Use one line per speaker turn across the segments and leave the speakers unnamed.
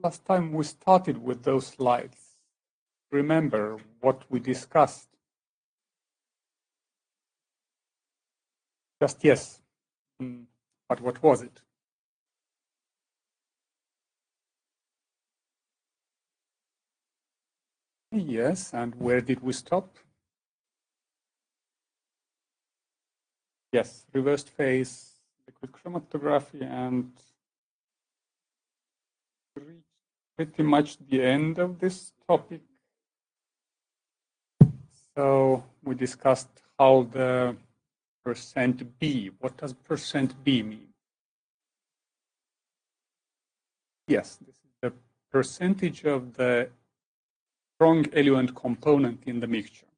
last time we started with those slides, remember what we discussed? Just yes. But what was it? Yes, and where did we stop? Yes, reversed phase liquid chromatography, and pretty much the end of this topic. So we discussed how the %B, what does %B mean? Yes, this is the percentage of the strong eluent component in the mixture.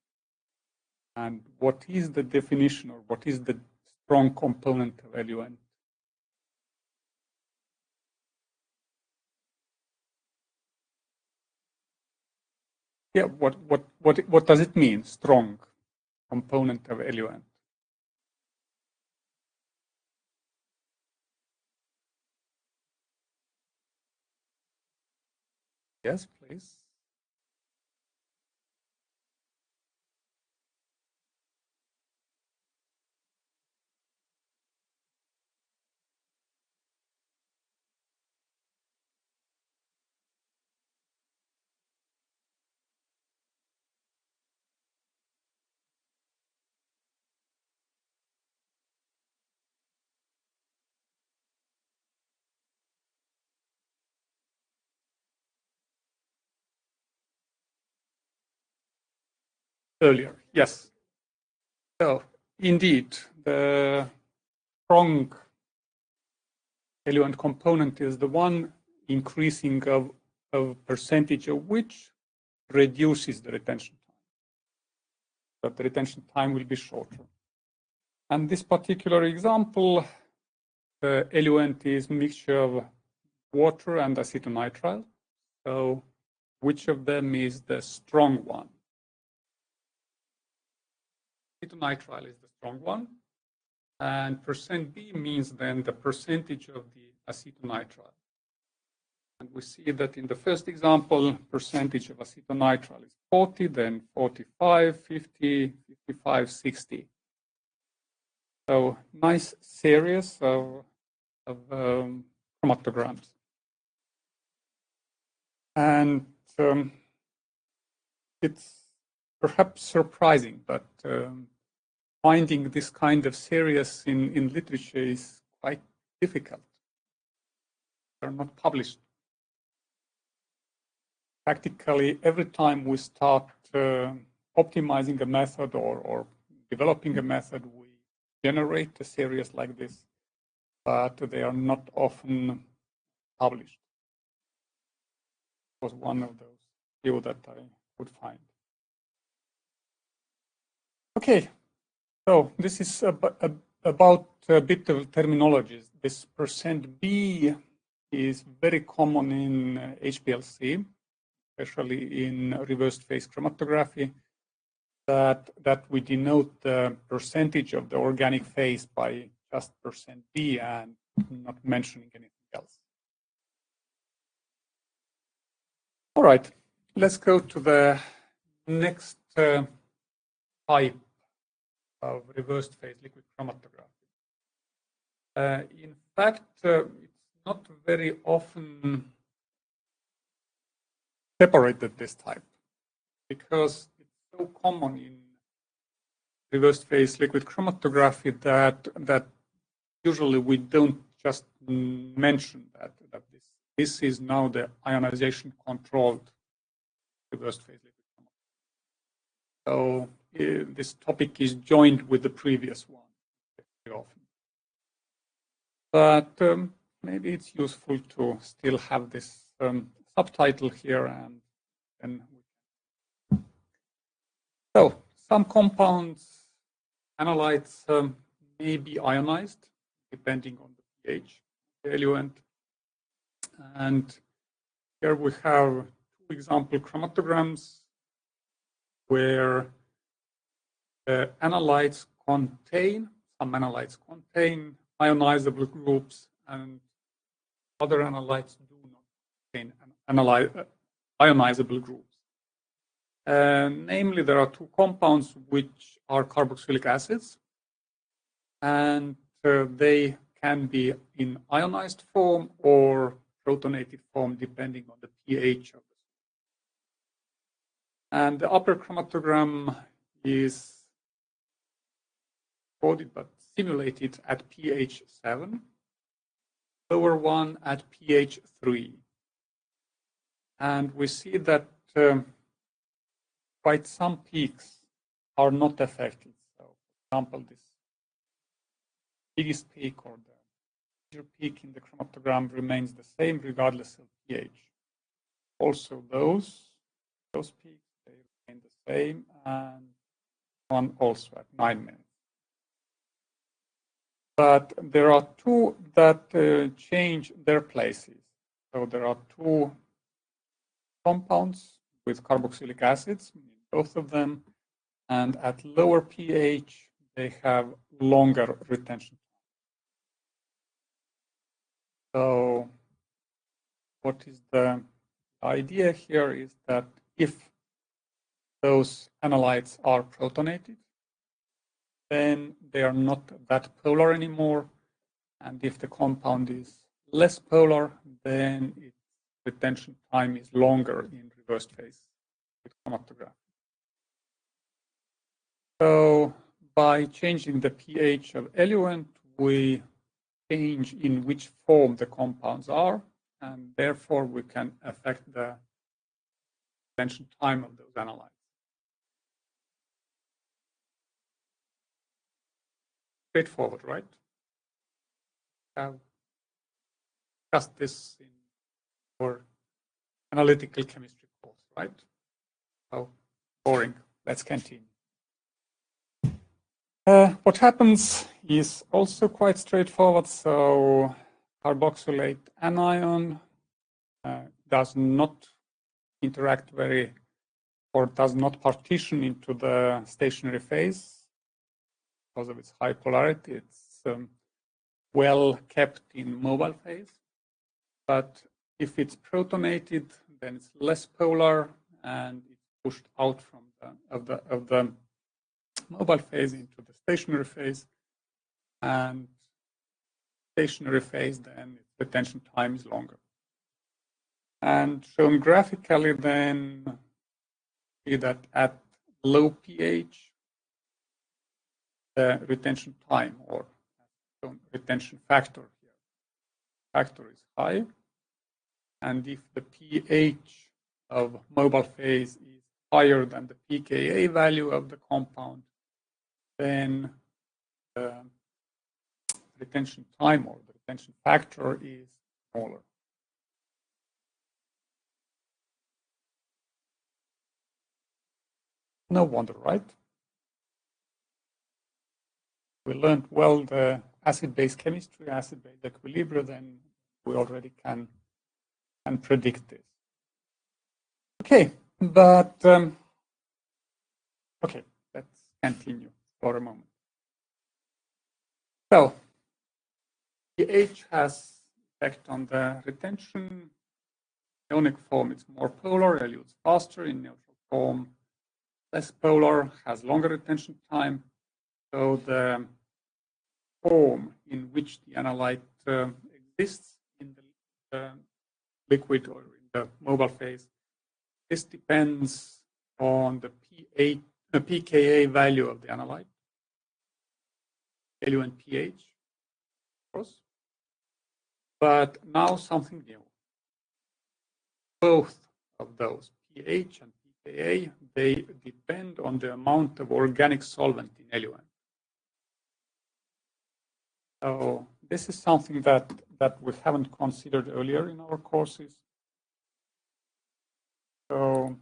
And what is the definition, or what is the strong component of eluent? Yeah, what does it mean, strong component of eluent? Yes, please. Earlier, yes. So indeed, the strong eluent component is the one increasing of percentage of which reduces the retention time. But the retention time will be shorter. And this particular example, the eluent is mixture of water and acetonitrile. So which of them is the strong one? Acetonitrile is the strong one. And %B means then the percentage of the acetonitrile. And we see that in the first example, percentage of acetonitrile is 40, then 45, 50, 55, 60. So nice series of chromatograms. And it's perhaps surprising, but finding this kind of series in literature is quite difficult. They're not published. Practically every time we start optimizing a method or developing a method, we generate a series like this, but they are not often published. It was one of those few that I could find. Okay, so this is about a bit of terminologies. This %B is very common in HPLC, especially in reversed phase chromatography, that we denote the percentage of the organic phase by just %B and not mentioning anything else. All right, let's go to the next type of reversed phase liquid chromatography. In fact, it's not very often separated, this type, because it's so common in reversed phase liquid chromatography that usually we don't just mention that this is now the ionization controlled reversed phase liquid chromatography. So this topic is joined with the previous one very often. But maybe it's useful to still have this subtitle here, and then so some compounds, analytes, may be ionized depending on the pH of the eluent. And here we have two example chromatograms where the analytes contain, some analytes contain ionizable groups and other analytes do not. contain ionizable groups. Namely, there are two compounds which are carboxylic acids, and they can be in ionized form or protonated form depending on the pH of the. And the upper chromatogram is coded but simulated at pH 7, lower one at pH 3. And we see that quite some peaks are not affected. So, for example, this biggest peak or the major peak in the chromatogram remains the same regardless of pH. Also, those peaks, they remain the same, and one also at 9 minutes. But there are two that change their places. So there are two compounds with carboxylic acids, both of them, and at lower pH, they have longer retention. So what is the idea here is that if those analytes are protonated, then they are not that polar anymore. And if the compound is less polar, then its retention time is longer in reversed phase with chromatography. So by changing the pH of eluent, we change in which form the compounds are, and therefore we can affect the retention time of those analytes. Straightforward, right? Have discussed this in our analytical chemistry course, right? Oh, boring. Let's continue. What happens is also quite straightforward. So carboxylate anion does not interact or does not partition into the stationary phase because of its high polarity. It's well kept in mobile phase. But if it's protonated, then it's less polar and it's pushed out from the mobile phase into the stationary phase, and stationary phase, then its retention time is longer. And shown graphically, then see that at low pH, the retention time, or retention factor here, factor is high, and if the pH of mobile phase is higher than the pKa value of the compound, then the retention time or the retention factor is smaller. No wonder, right? We learned well the acid-base chemistry, acid-base equilibrium, then we already can predict this. Okay, but okay, let's continue for a moment. So pH has effect on the retention. In ionic form, it's more polar, elutes faster. In neutral form, less polar, has longer retention time. So the form in which the analyte exists in the liquid or in the mobile phase, this depends on the pKa value of the analyte, eluent pH, of course. But now something new. Both of those, pH and pKa, they depend on the amount of organic solvent in eluent. So this is something that we haven't considered earlier in our courses. So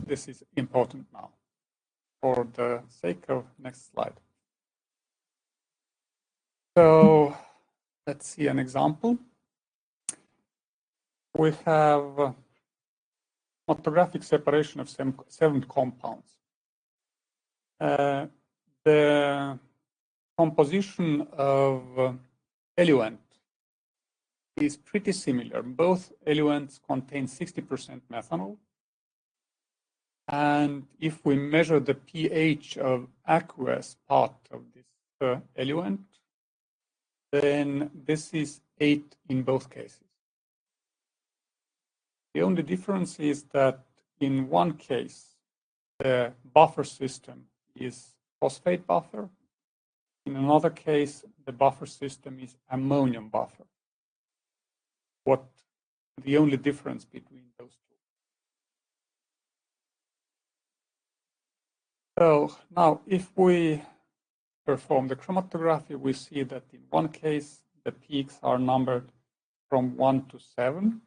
this is important now for the sake of next slide. So let's see an example. We have chromatographic separation of 7 compounds. The composition of eluent is pretty similar. Both eluents contain 60% methanol. And if we measure the pH of aqueous part of this eluent, then this is 8 in both cases. The only difference is that in one case, the buffer system is phosphate buffer. In another case, the buffer system is ammonium buffer. What the only difference between those two? So now, if we perform the chromatography, we see that in one case, the peaks are numbered from 1 to 7.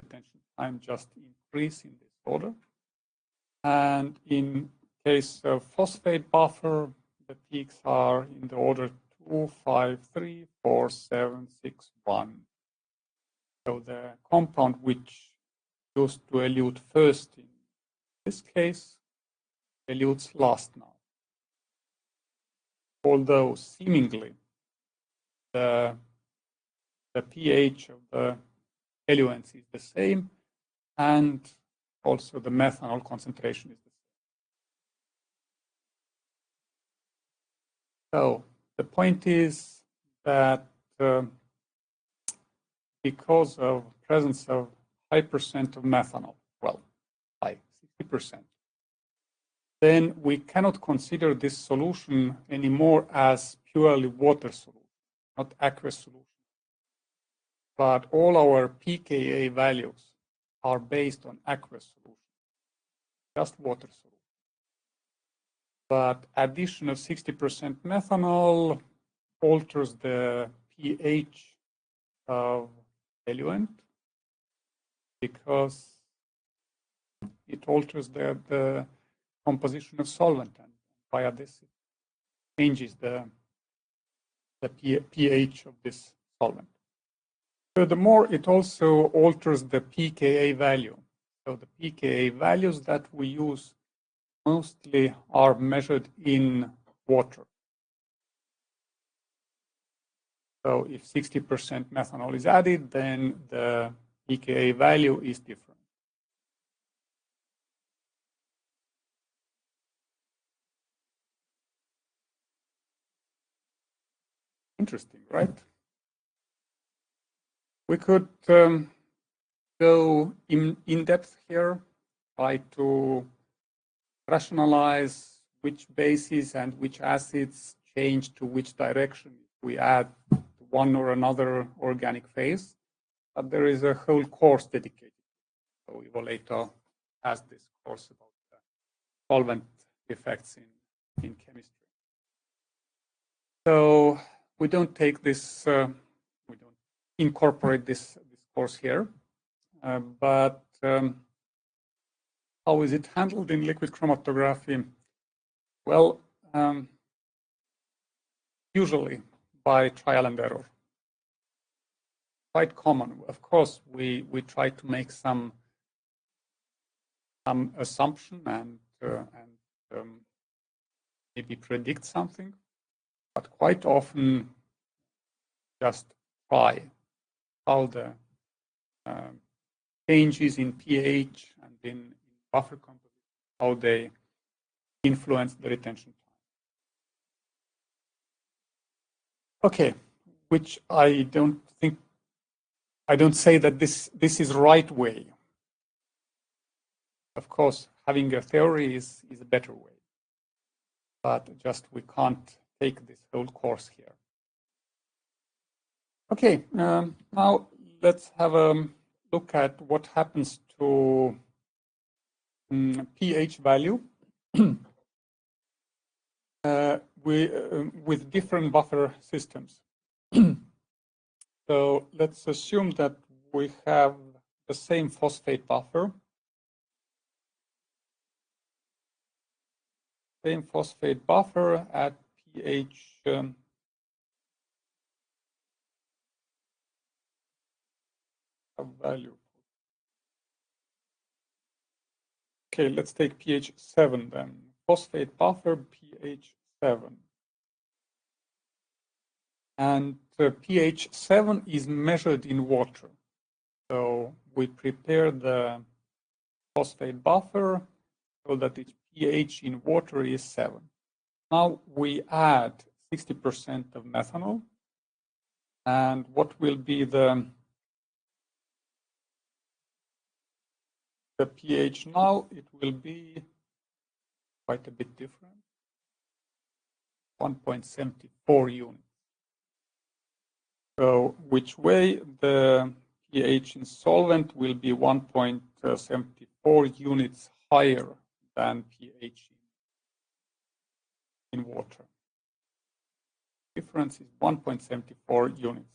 Detention time just increase in this order. And in case of phosphate buffer, the peaks are in the order 2, 5, 3, 4, 7, 6, 1. So the compound which goes to elute first in this case elutes last now. Although seemingly the pH of the eluents is the same, and also the methanol concentration is the same. So the point is that because of presence of high percent of methanol, well, high, 60%, then we cannot consider this solution anymore as purely water solution, not aqueous solution. But all our pKa values are based on aqueous solution, just water solution. But addition of 60% methanol alters the pH of eluent because it alters the composition of solvent, and via this it changes the pH of this solvent. Furthermore, it also alters the pKa value. So the pKa values that we use mostly are measured in water. So if 60% methanol is added, then the pKa value is different. Interesting, right? We could go in depth here, try to rationalize which bases and which acids change to which direction if we add one or another organic phase. But there is a whole course dedicated. So we will later has this course about the solvent effects in chemistry. So we don't take this, we don't incorporate this course here, but how is it handled in liquid chromatography? Well, usually by trial and error. Quite common. Of course, we try to make some assumption and maybe predict something, but quite often just try how the changes in pH and in buffer composition, how they influence the retention time. Okay, which I don't say that this is right way. Of course, having a theory is a better way, but just we can't take this whole course here. Okay, now let's have a look at what happens to pH value with different buffer systems. So let's assume that we have the same phosphate buffer. Same phosphate buffer at pH value. Okay, let's take pH 7 then. Phosphate buffer pH 7. And pH 7 is measured in water. So we prepare the phosphate buffer so that its pH in water is 7. Now we add 60% of methanol. And what will be the pH now? It will be quite a bit different, 1.74 units. So which way the pH in solvent will be 1.74 units higher than pH in water. Difference is 1.74 units.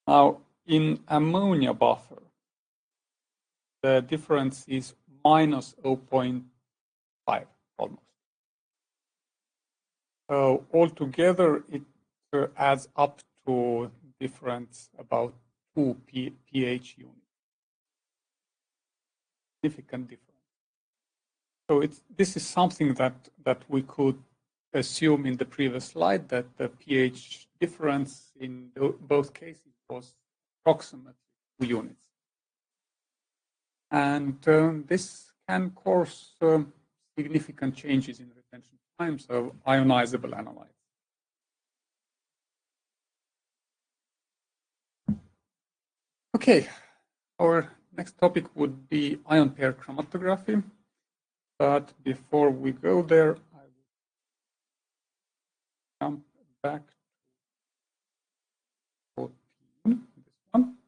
Now in ammonia buffer, the difference is minus 0.5 almost. So altogether, it adds up to difference about 2 pH units. Significant difference. So this is something that we could assume in the previous slide, that the pH difference in both cases was approximately 2 units. And this can cause significant changes in retention times of ionizable analytes. Okay, our next topic would be ion pair chromatography. But before we go there, I will jump back to 14, this one.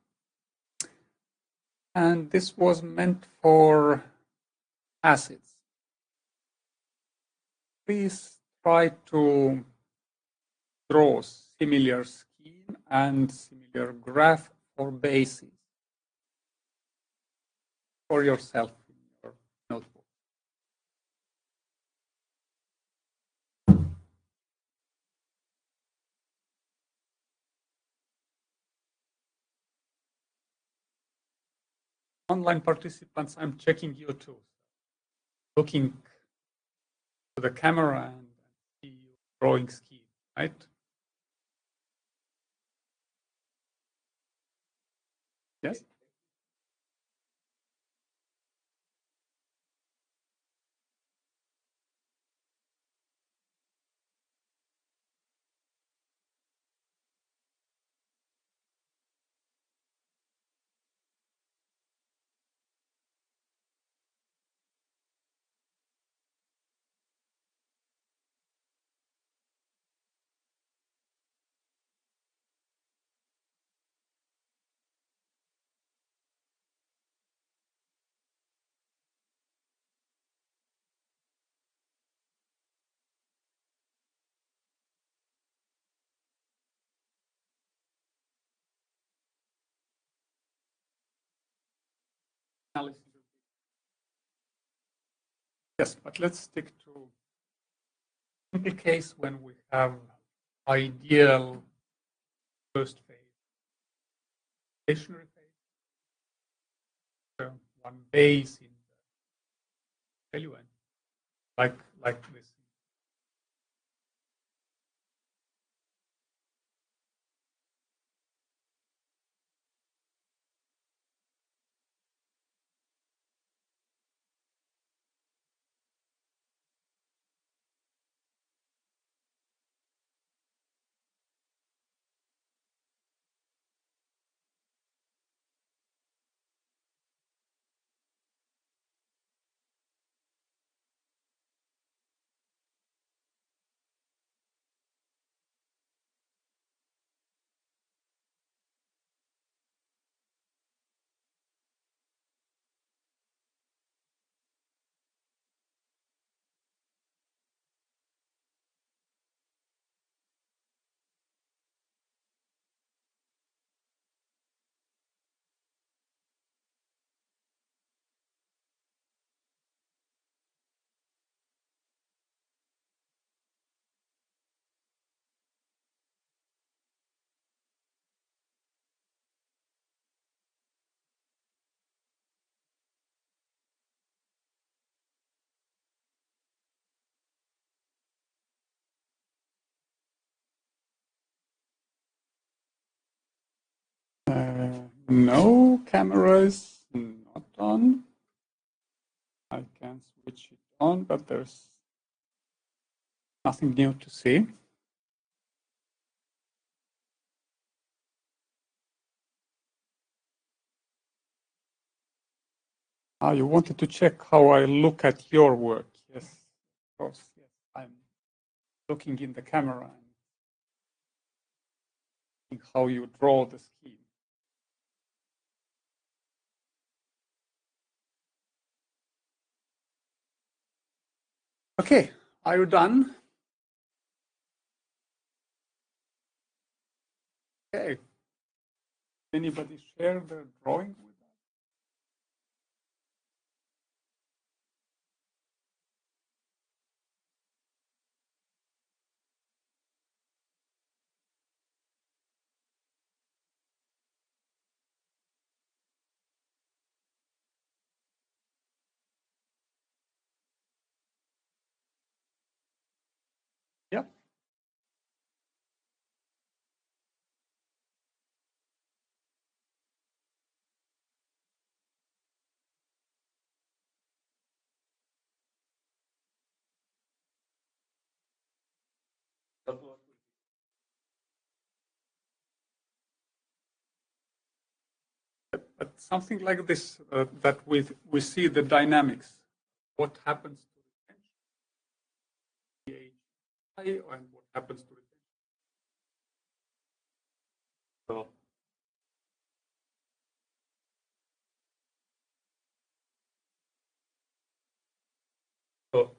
And this was meant for acids. Please try to draw similar scheme and similar graph for bases for yourself in your notebook. Online participants, I'm checking you too. Looking to the camera and see you drawing scheme, right? Yes? Analysis. Yes, but let's stick to simple case when we have ideal first phase, stationary phase, one base in the eluent, like this. No, camera is not on. I can switch it on, but there's nothing new to see. You wanted to check how I look at your work. Yes, of course. Yes, I'm looking in the camera and seeing how you draw the scheme. Okay, are you done? Okay. Anybody share the drawing with us? Yeah. But something like this, that we see the dynamics. What happens to retention and what happens to retention? So, so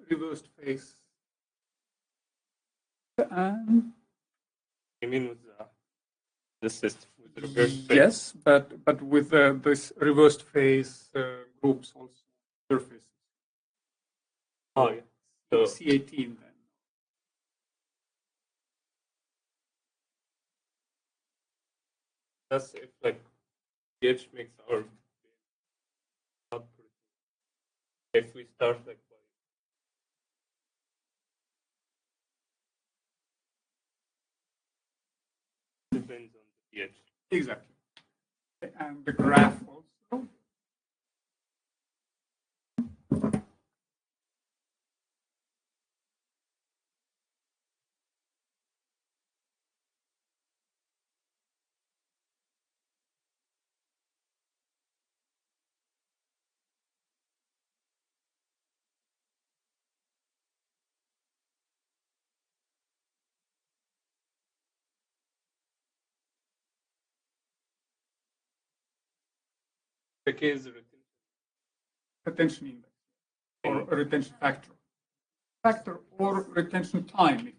reversed phase. And
I mean with the system, with the reverse phase.
Yes, but with this reversed phase groups also surfaces.
Oh yeah. So
C18 then.
that's if like pH makes our output. If we start like depends on the pH.
Exactly. And the graph also.
The case the
Retention index or retention factor or retention time. If it,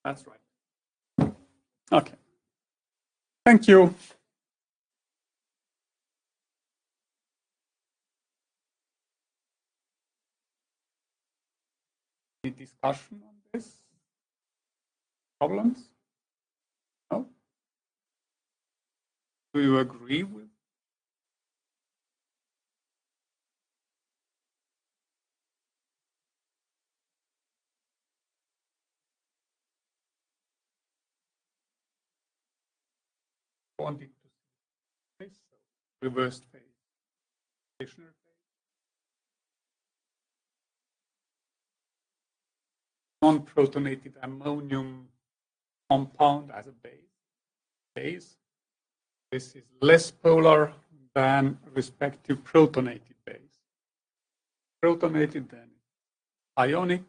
that's right. Okay. Thank you. Any discussion on this? Problems? No? Do you agree with? Wanted to see this, so reversed phase, stationary phase, non-protonated ammonium compound as a base. This is less polar than respective protonated base. Protonated, then ionic,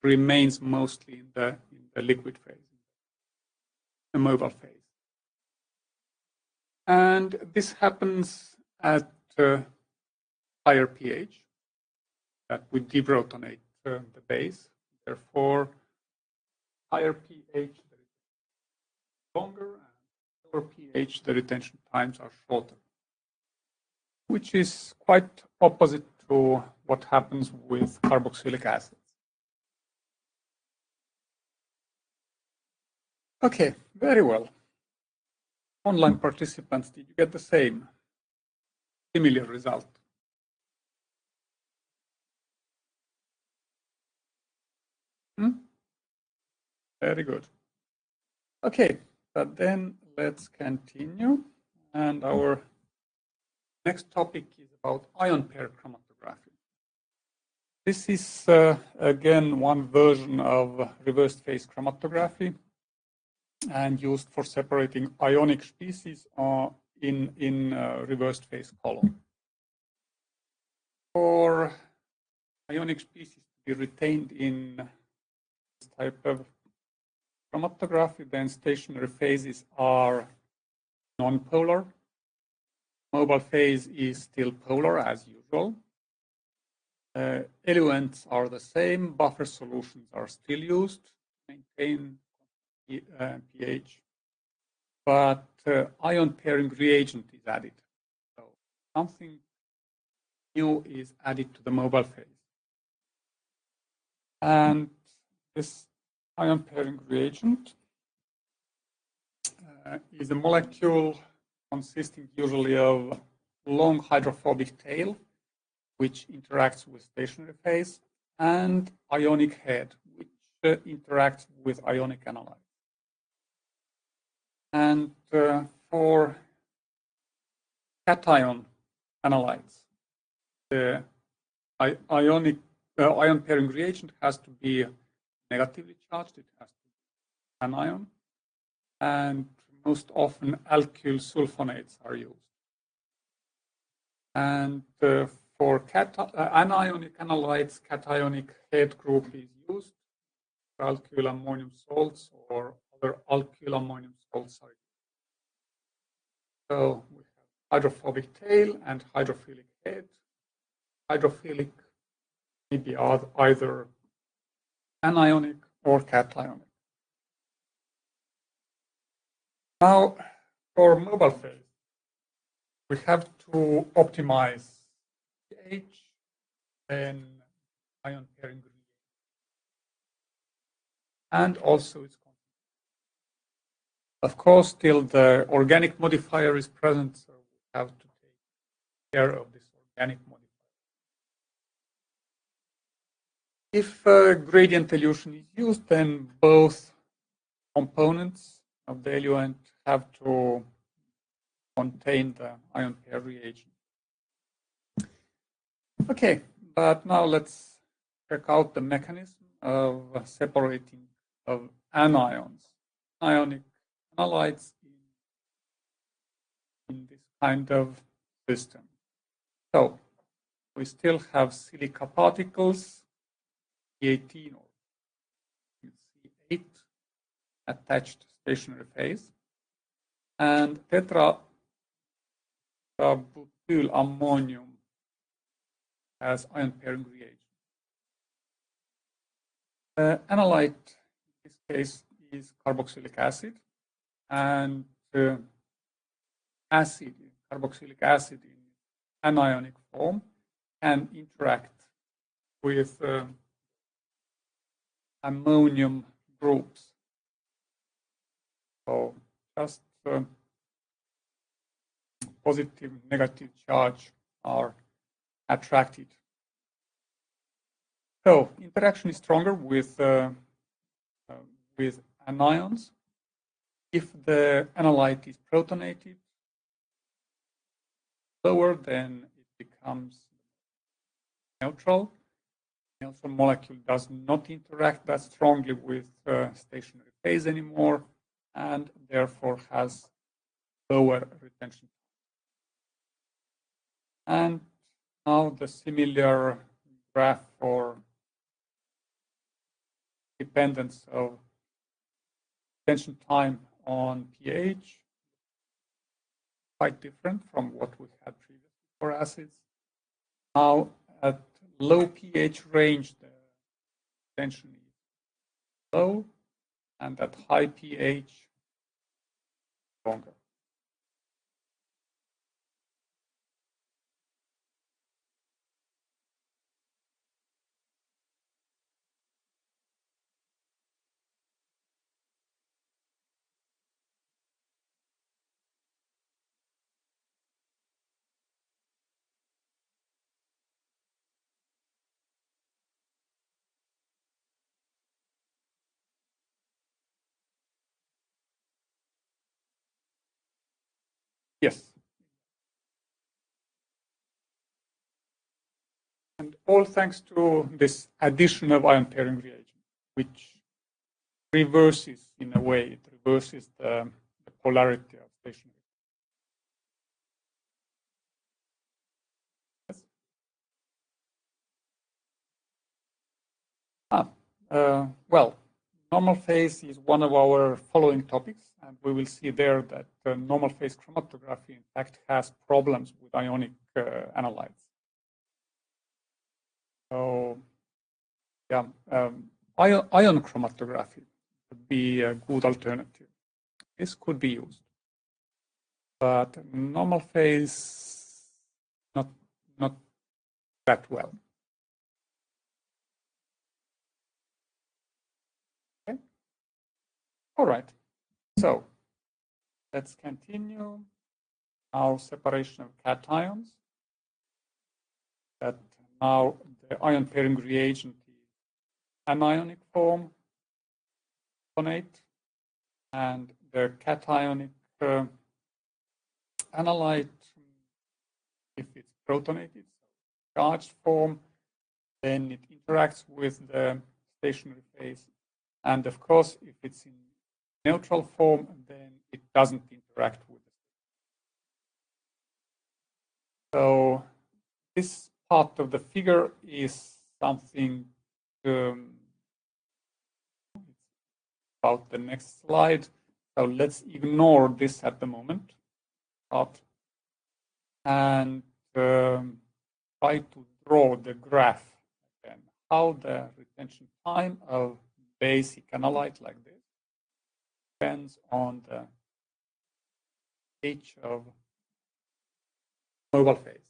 remains mostly in the liquid phase, the mobile phase. And this happens at higher pH, that we deprotonate the base. Therefore, higher pH, the retention is longer, and lower pH, the retention times are shorter, which is quite opposite to what happens with carboxylic acids. Okay, very well. Online participants, did you get the same, similar result? Very good. Okay, but then let's continue. And our next topic is about ion pair chromatography. This is, again, one version of reversed phase chromatography and used for separating ionic species in reversed phase column. For ionic species to be retained in this type of chromatography, then stationary phases are non-polar. Mobile phase is still polar as usual. Eluents are the same. Buffer solutions are still used to maintain pH, but ion pairing reagent is added. So something new is added to the mobile phase. And this ion pairing reagent is a molecule consisting usually of long hydrophobic tail, which interacts with stationary phase, and ionic head, which interacts with ionic analyte. And for cation analytes, the ion pairing reagent has to be negatively charged. It has to be anion, and most often alkyl sulfonates are used. And for anionic analytes, cationic head group is used. Alkyl ammonium salts or other alkyl ammonium salts are used. So we have hydrophobic tail and hydrophilic head. Hydrophilic may be either anionic or cationic. Now, for mobile phase, we have to optimize pH and ion pairing reagent, and also its concentration. Of course, still the organic modifier is present, so we have to take care of this organic modifier. If gradient elution is used, then both components of the eluent have to contain the ion pair reagent. Okay, but now let's check out the mechanism of separating of anions, ionic analytes in this kind of system. So we still have silica particles, C18 or C8 attached to stationary phase, and tetrabutyl ammonium as ion pairing reagent. The analyte in this case is carboxylic acid, and carboxylic acid in anionic form can interact with ammonium groups. So just positive, negative charge are attracted. So interaction is stronger with anions. If the analyte is protonated lower, then it becomes neutral. The neutral molecule does not interact that strongly with stationary phase anymore, and therefore has lower retention. And now the similar graph for dependence of retention time on pH. quite different from what we had previously for acids. Now, at low pH range, the tension is low, and at high pH, longer. Yes. And all thanks to this addition of ion pairing reagent, which reverses, in a way, it reverses the polarity of stationary. Yes? Well, normal phase is one of our following topics, and we will see there that normal phase chromatography, in fact, has problems with ionic analytes. So, yeah, ion chromatography would be a good alternative. This could be used, but normal phase, not that well. Okay. All right. So let's continue our separation of cations. That now the ion pairing reagent is anionic form, protonate, and the cationic analyte, if it's protonated, charged form, then it interacts with the stationary phase. And of course, if it's in neutral form, then it doesn't interact with it. So this part of the figure is something about the next slide. So let's ignore this at the moment and try to draw the graph again, how the retention time of basic analyte like this depends on the stage of mobile phase.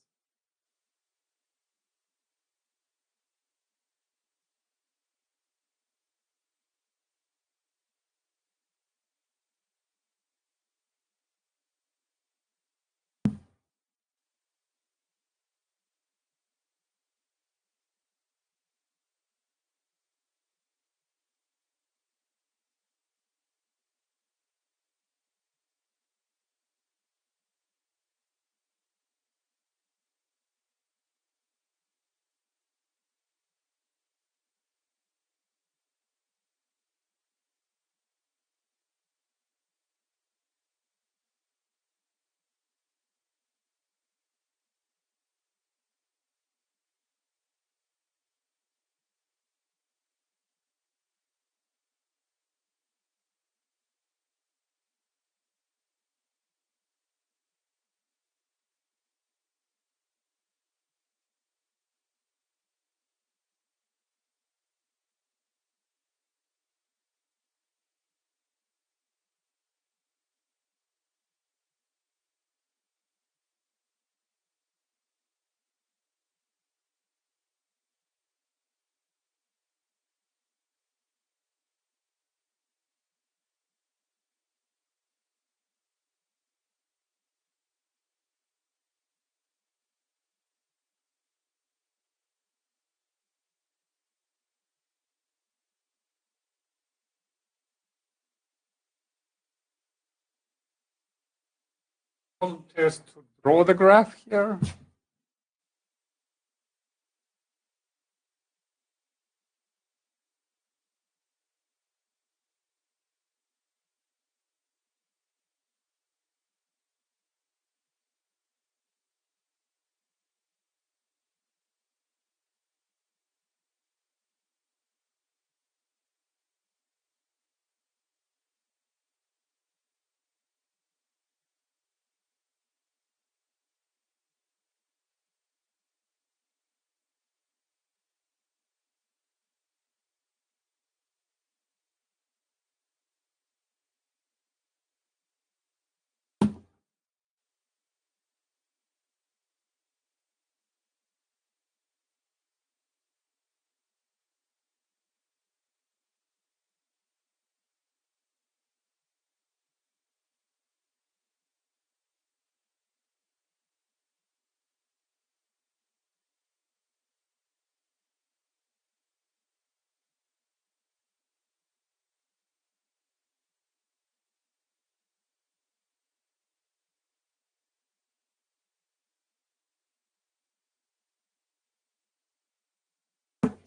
Volunteers to draw the graph here.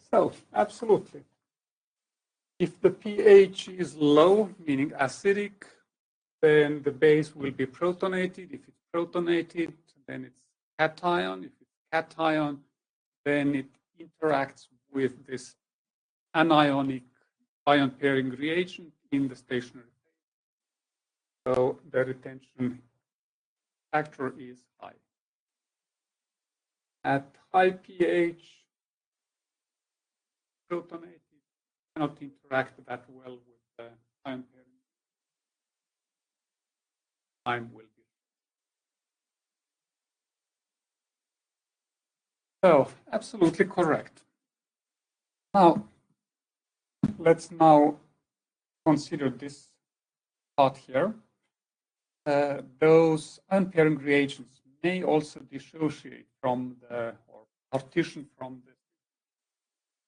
So, absolutely. If the pH is low, meaning acidic, then the base will be protonated. If it's protonated, then it's cation. If it's cation, then it interacts with this anionic ion pairing reagent in the stationary phase. So the retention factor is high. At high pH, protonated cannot interact that well with the ion pairing. Time will be. So, absolutely correct. Now, let's now consider this part here. Those ion pairing reagents may also dissociate from the, or partition from the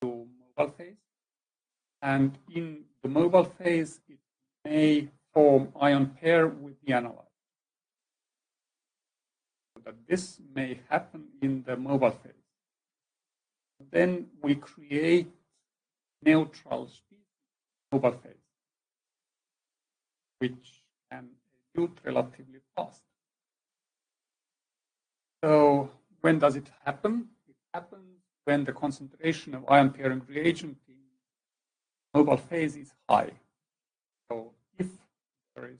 to mobile phase. And in the mobile phase, it may form ion pair with the analyte. So that this may happen in the mobile phase. Then we create neutral species mobile phase, which can dilute relatively fast. So when does it happen? It happens when the concentration of ion pairing reagent in mobile phase is high. So if there is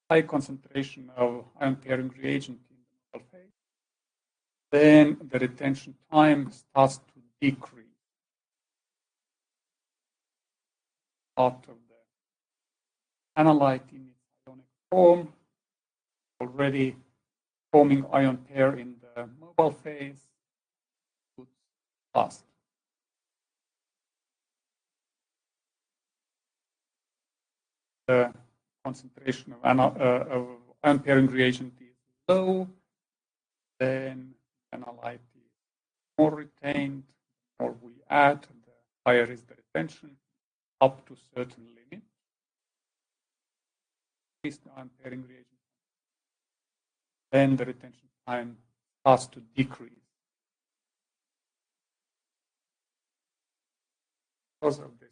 high concentration of ion pairing reagent in the mobile phase, then the retention time starts to decrease. Part of the analyte in its ionic form, already forming ion pair in the mobile phase, fast. The concentration of ion pairing reagent is low, then analyte is more retained, the more we add, the higher is the retention, up to certain limit. Increase the ion pairing reagent, then the retention time starts to decrease. Because of this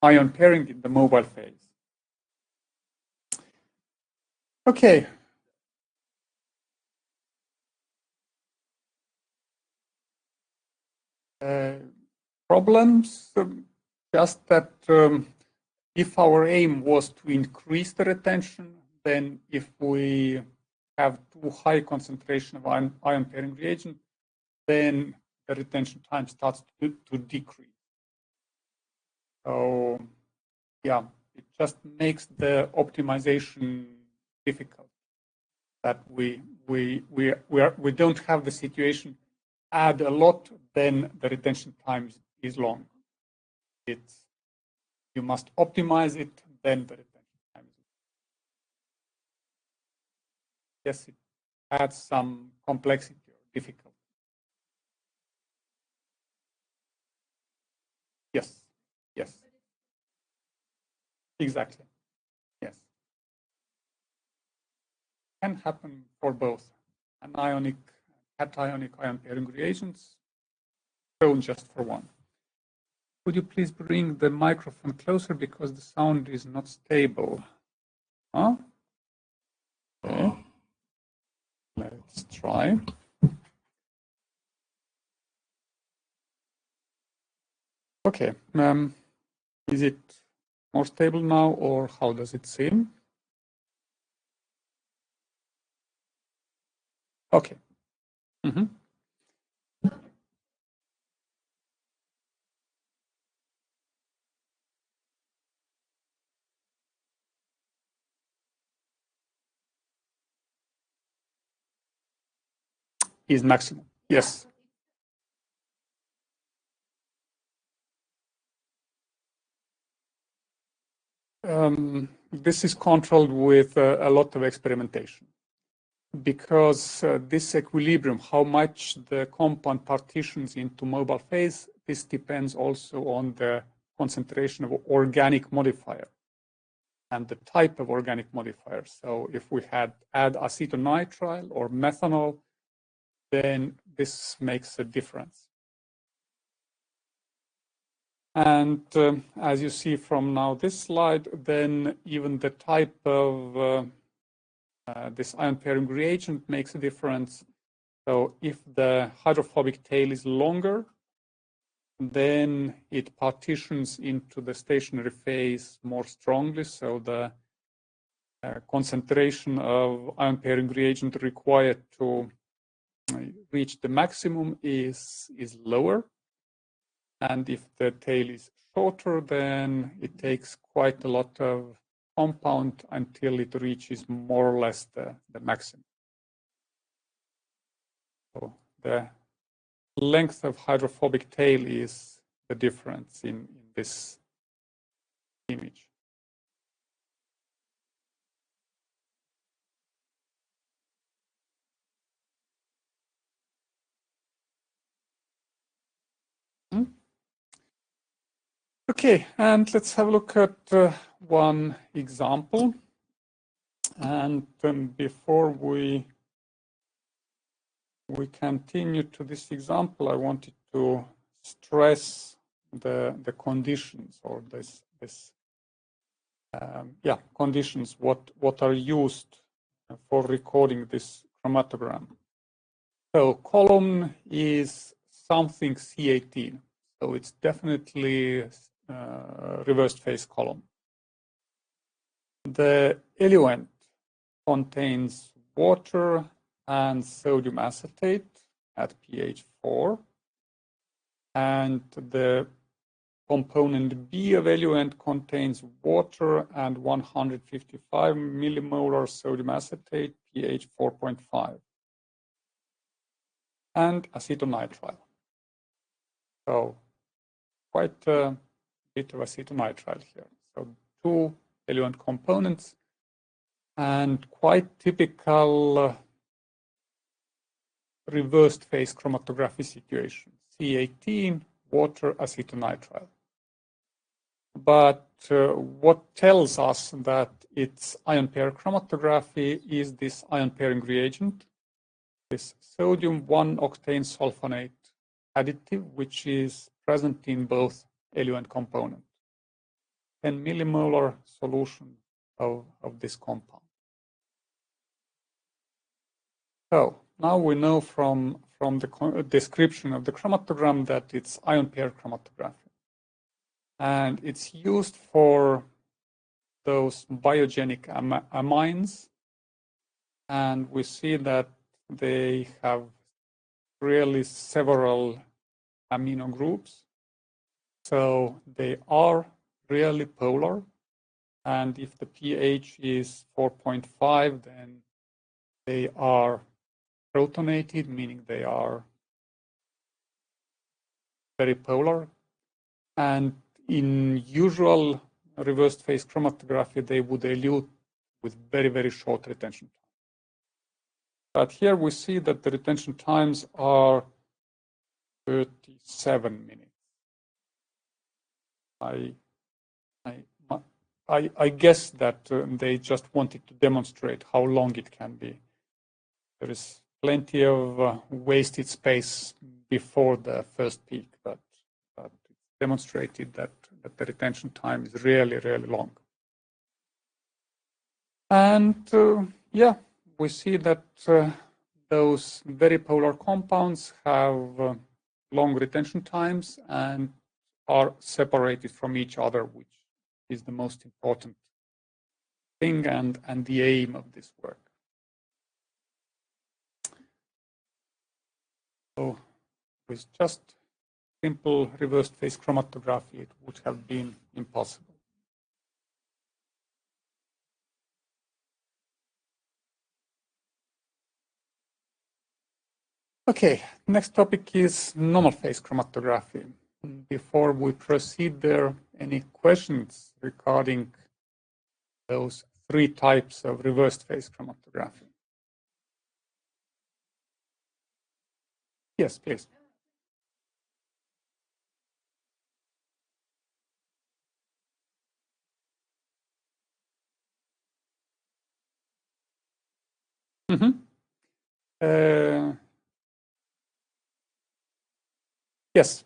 ion pairing in the mobile phase. Okay. Problems, just that if our aim was to increase the retention, then if we have too high concentration of ion pairing reagent, then the retention time starts to decrease. So, yeah, it just makes the optimization difficult. That we don't have the situation add a lot, then the retention time is long. You must optimize it, then the retention time is long. Yes, it adds some complexity or difficulty. Yes, yes. Exactly. Yes. Can happen for both anionic, cationic ion pairing reagents, shown just for one. Could you please bring the microphone closer because the sound is not stable? Huh? Okay. Let's try. Okay. Is it more stable now, or how does it seem? Okay. Mm-hmm. Is maximum. Yes. This is controlled with a lot of experimentation, because this equilibrium, how much the compound partitions into mobile phase, this depends also on the concentration of organic modifier and the type of organic modifier. So if we add acetonitrile or methanol, then this makes a difference. And as you see from now this slide, then even the type of this ion pairing reagent makes a difference. So if the hydrophobic tail is longer, then it partitions into the stationary phase more strongly. So the concentration of ion pairing reagent required to reach the maximum is lower. And if the tail is shorter, then it takes quite a lot of compound until it reaches more or less the maximum. So the length of hydrophobic tail is the difference in this image. Okay, and let's have a look at one example. And before we continue to this example, I wanted to stress the conditions, or conditions what are used for recording this chromatogram. So column is something C18, so it's definitely reversed phase column. The eluent contains water and sodium acetate at pH 4, and the component B of eluent contains water and 155 millimolar sodium acetate, pH 4.5, and acetonitrile. So quite a bit of acetonitrile here. So 2 eluent components, and quite typical reversed phase chromatography situation. C18, water, acetonitrile. But what tells us that it's ion pair chromatography is this ion pairing reagent, this sodium 1-octane sulfonate additive, which is present in both eluent component. 10 millimolar solution of this compound. So now we know from the description of the chromatogram that it's ion pair chromatography. And it's used for those biogenic amines. And we see that they have really several amino groups. So they are really polar. And if the pH is 4.5, then they are protonated, meaning they are very polar. And in usual reversed phase chromatography, they would elute with very, very short retention time. But here we see that the retention times are 37 minutes. I guess that they just wanted to demonstrate how long it can be. There is plenty of wasted space before the first peak, but it's demonstrated that the retention time is really, really long. And yeah, we see that those very polar compounds have long retention times and are separated from each other, which is the most important thing and the aim of this work. So with just simple reversed phase chromatography, it would have been impossible. Okay, next topic is normal phase chromatography. Before we proceed there, any questions regarding those 3 types of reversed phase chromatography? Yes, please. Yes.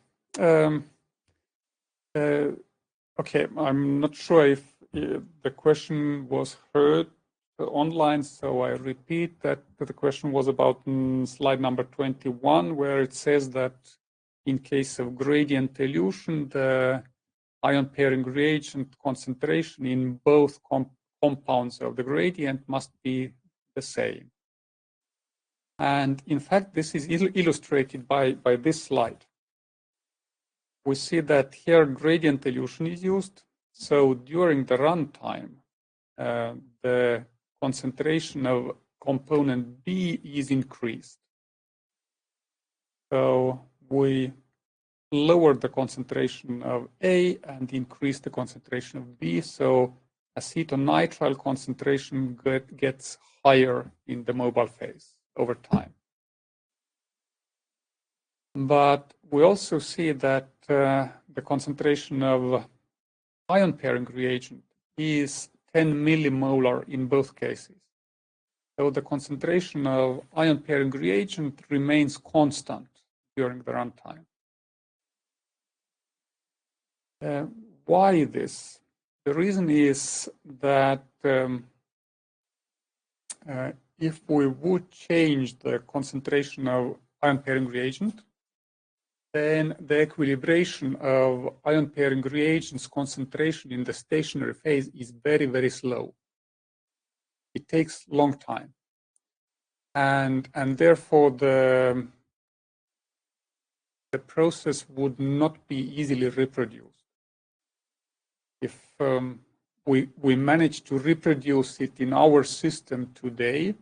Okay, I'm not sure if the question was heard online, so I repeat that the question was about slide number 21, where it says that in case of gradient elution, the ion pairing reagent concentration in both compounds of the gradient must be the same. And in fact, this is illustrated by this slide. We see that here gradient elution is used. So during the runtime, the concentration of component B is increased. So we lower the concentration of A and increase the concentration of B. So acetonitrile concentration gets higher in the mobile phase over time. But we also see that the concentration of ion pairing reagent is 10 millimolar in both cases. So the concentration of ion pairing reagent remains constant during the runtime. Why this? The reason is that if we would change the concentration of ion pairing reagent, then the equilibration of ion pairing reagents concentration in the stationary phase is very, very slow. It takes a long time. And therefore, the process would not be easily reproduced. If we manage to reproduce it in our system today,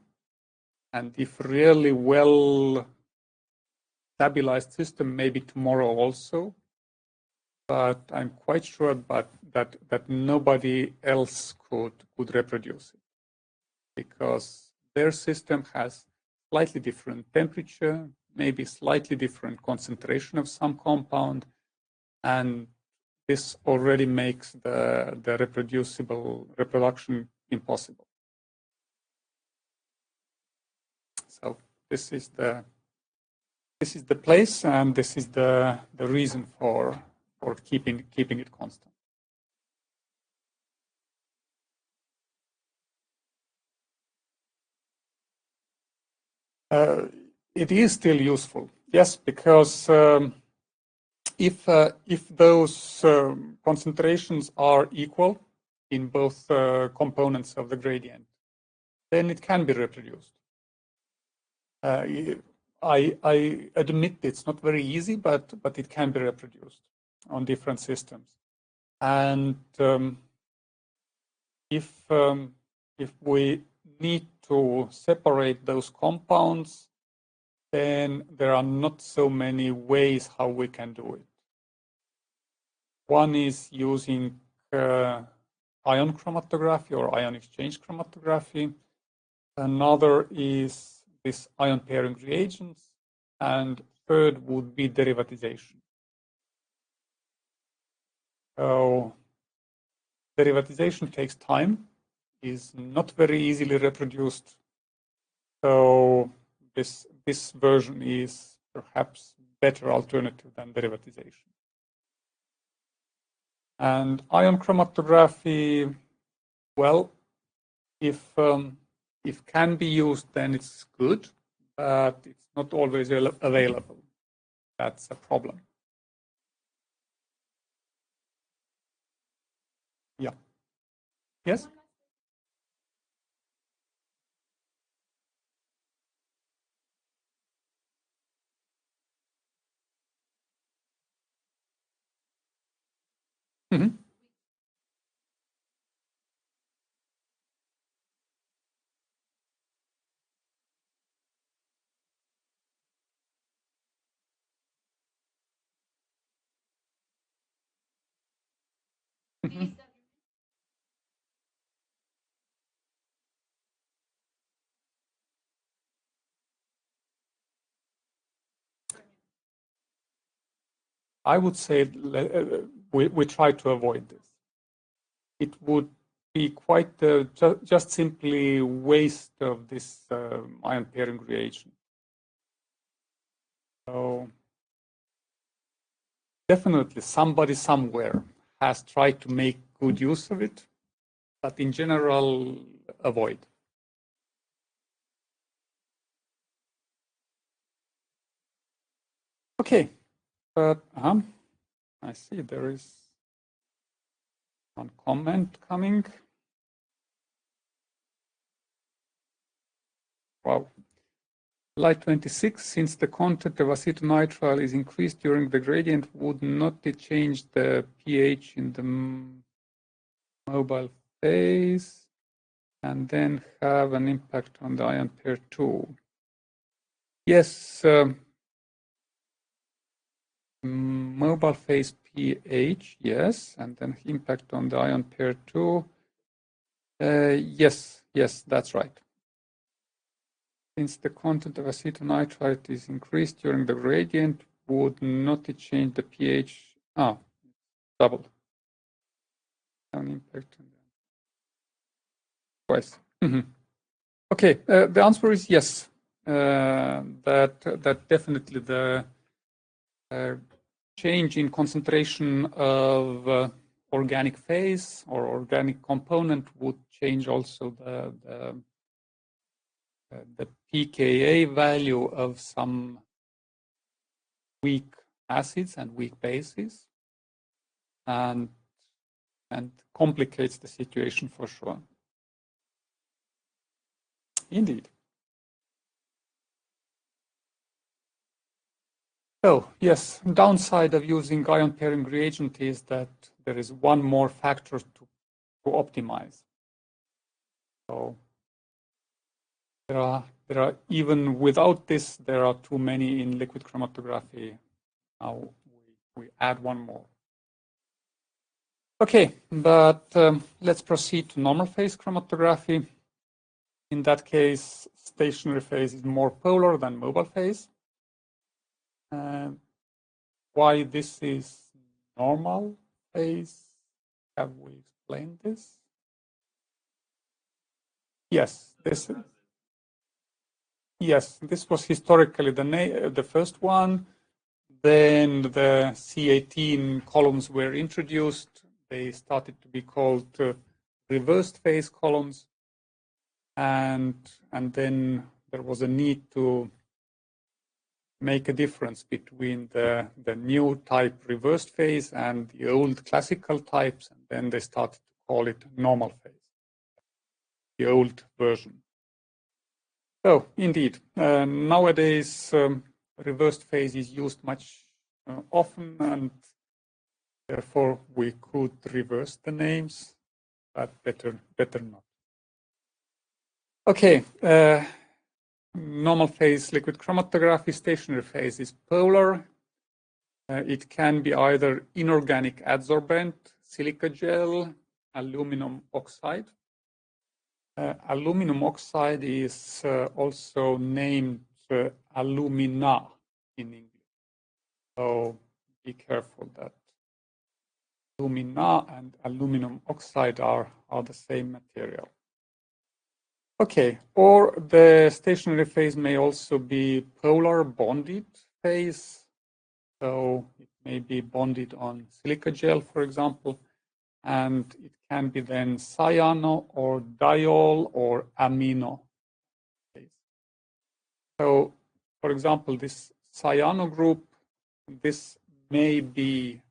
and if really well stabilized system, maybe tomorrow also, but I'm quite sure that nobody else could reproduce it, because their system has slightly different temperature, maybe slightly different concentration of some compound, and this already makes the reproduction impossible. So this is the place, and this is the reason for keeping it constant. It is still useful, yes, because if those concentrations are equal in both components of the gradient, then it can be reproduced. I admit it's not very easy, but it can be reproduced on different systems. And if we need to separate those compounds, then there are not so many ways how we can do it. One is using ion chromatography or ion exchange chromatography. Another is this ion pairing reagents. And third would be derivatization. So derivatization takes time, is not very easily reproduced. So this version is perhaps better alternative than derivatization. And ion chromatography, well, if can be used, then it's good, but it's not always available. That's a problem. Yeah. Yes? Mm-hmm. Mm-hmm. I would say we try to avoid this. It would be quite just simply waste of this ion pairing reagent. So definitely somebody somewhere has tried to make good use of it, but in general, avoid. Okay, but I see there is one comment coming. Wow. Slide 26, since the content of acetonitrile is increased during the gradient, would not it change the pH in the mobile phase and then have an impact on the ion pair 2? Yes, mobile phase pH, yes, and then impact on the ion pair 2. Yes, that's right. Since the content of acetonitrile is increased during the gradient, would not it change the pH? Double. An impact on twice. Okay, the answer is yes. That definitely the change in concentration of organic phase or organic component would change also the pKa value of some weak acids and weak bases, and complicates the situation for sure. Indeed. So yes, downside of using ion pairing reagent is that there is one more factor to optimize. So there are even without this, there are too many in liquid chromatography. Now we add one more. Okay, but let's proceed to normal phase chromatography. In that case, stationary phase is more polar than mobile phase. Why this is normal phase? Have we explained this? Yes, this was historically the first one. Then the C18 columns were introduced. They started to be called reversed phase columns, and then there was a need to make a difference between the new type reversed phase and the old classical types, and then they started to call it normal phase, the old version. So indeed, nowadays reversed phase is used much often, and therefore we could reverse the names, but better not. Okay, normal phase liquid chromatography, stationary phase is polar. It can be either inorganic adsorbent, silica gel, aluminum oxide. Aluminum oxide is also named alumina in English. So be careful that alumina and aluminum oxide are the same material. Okay, or the stationary phase may also be polar bonded phase. So it may be bonded on silica gel, for example, and it can be then cyano or diol or amino phase. So, for example, this cyano group, this may be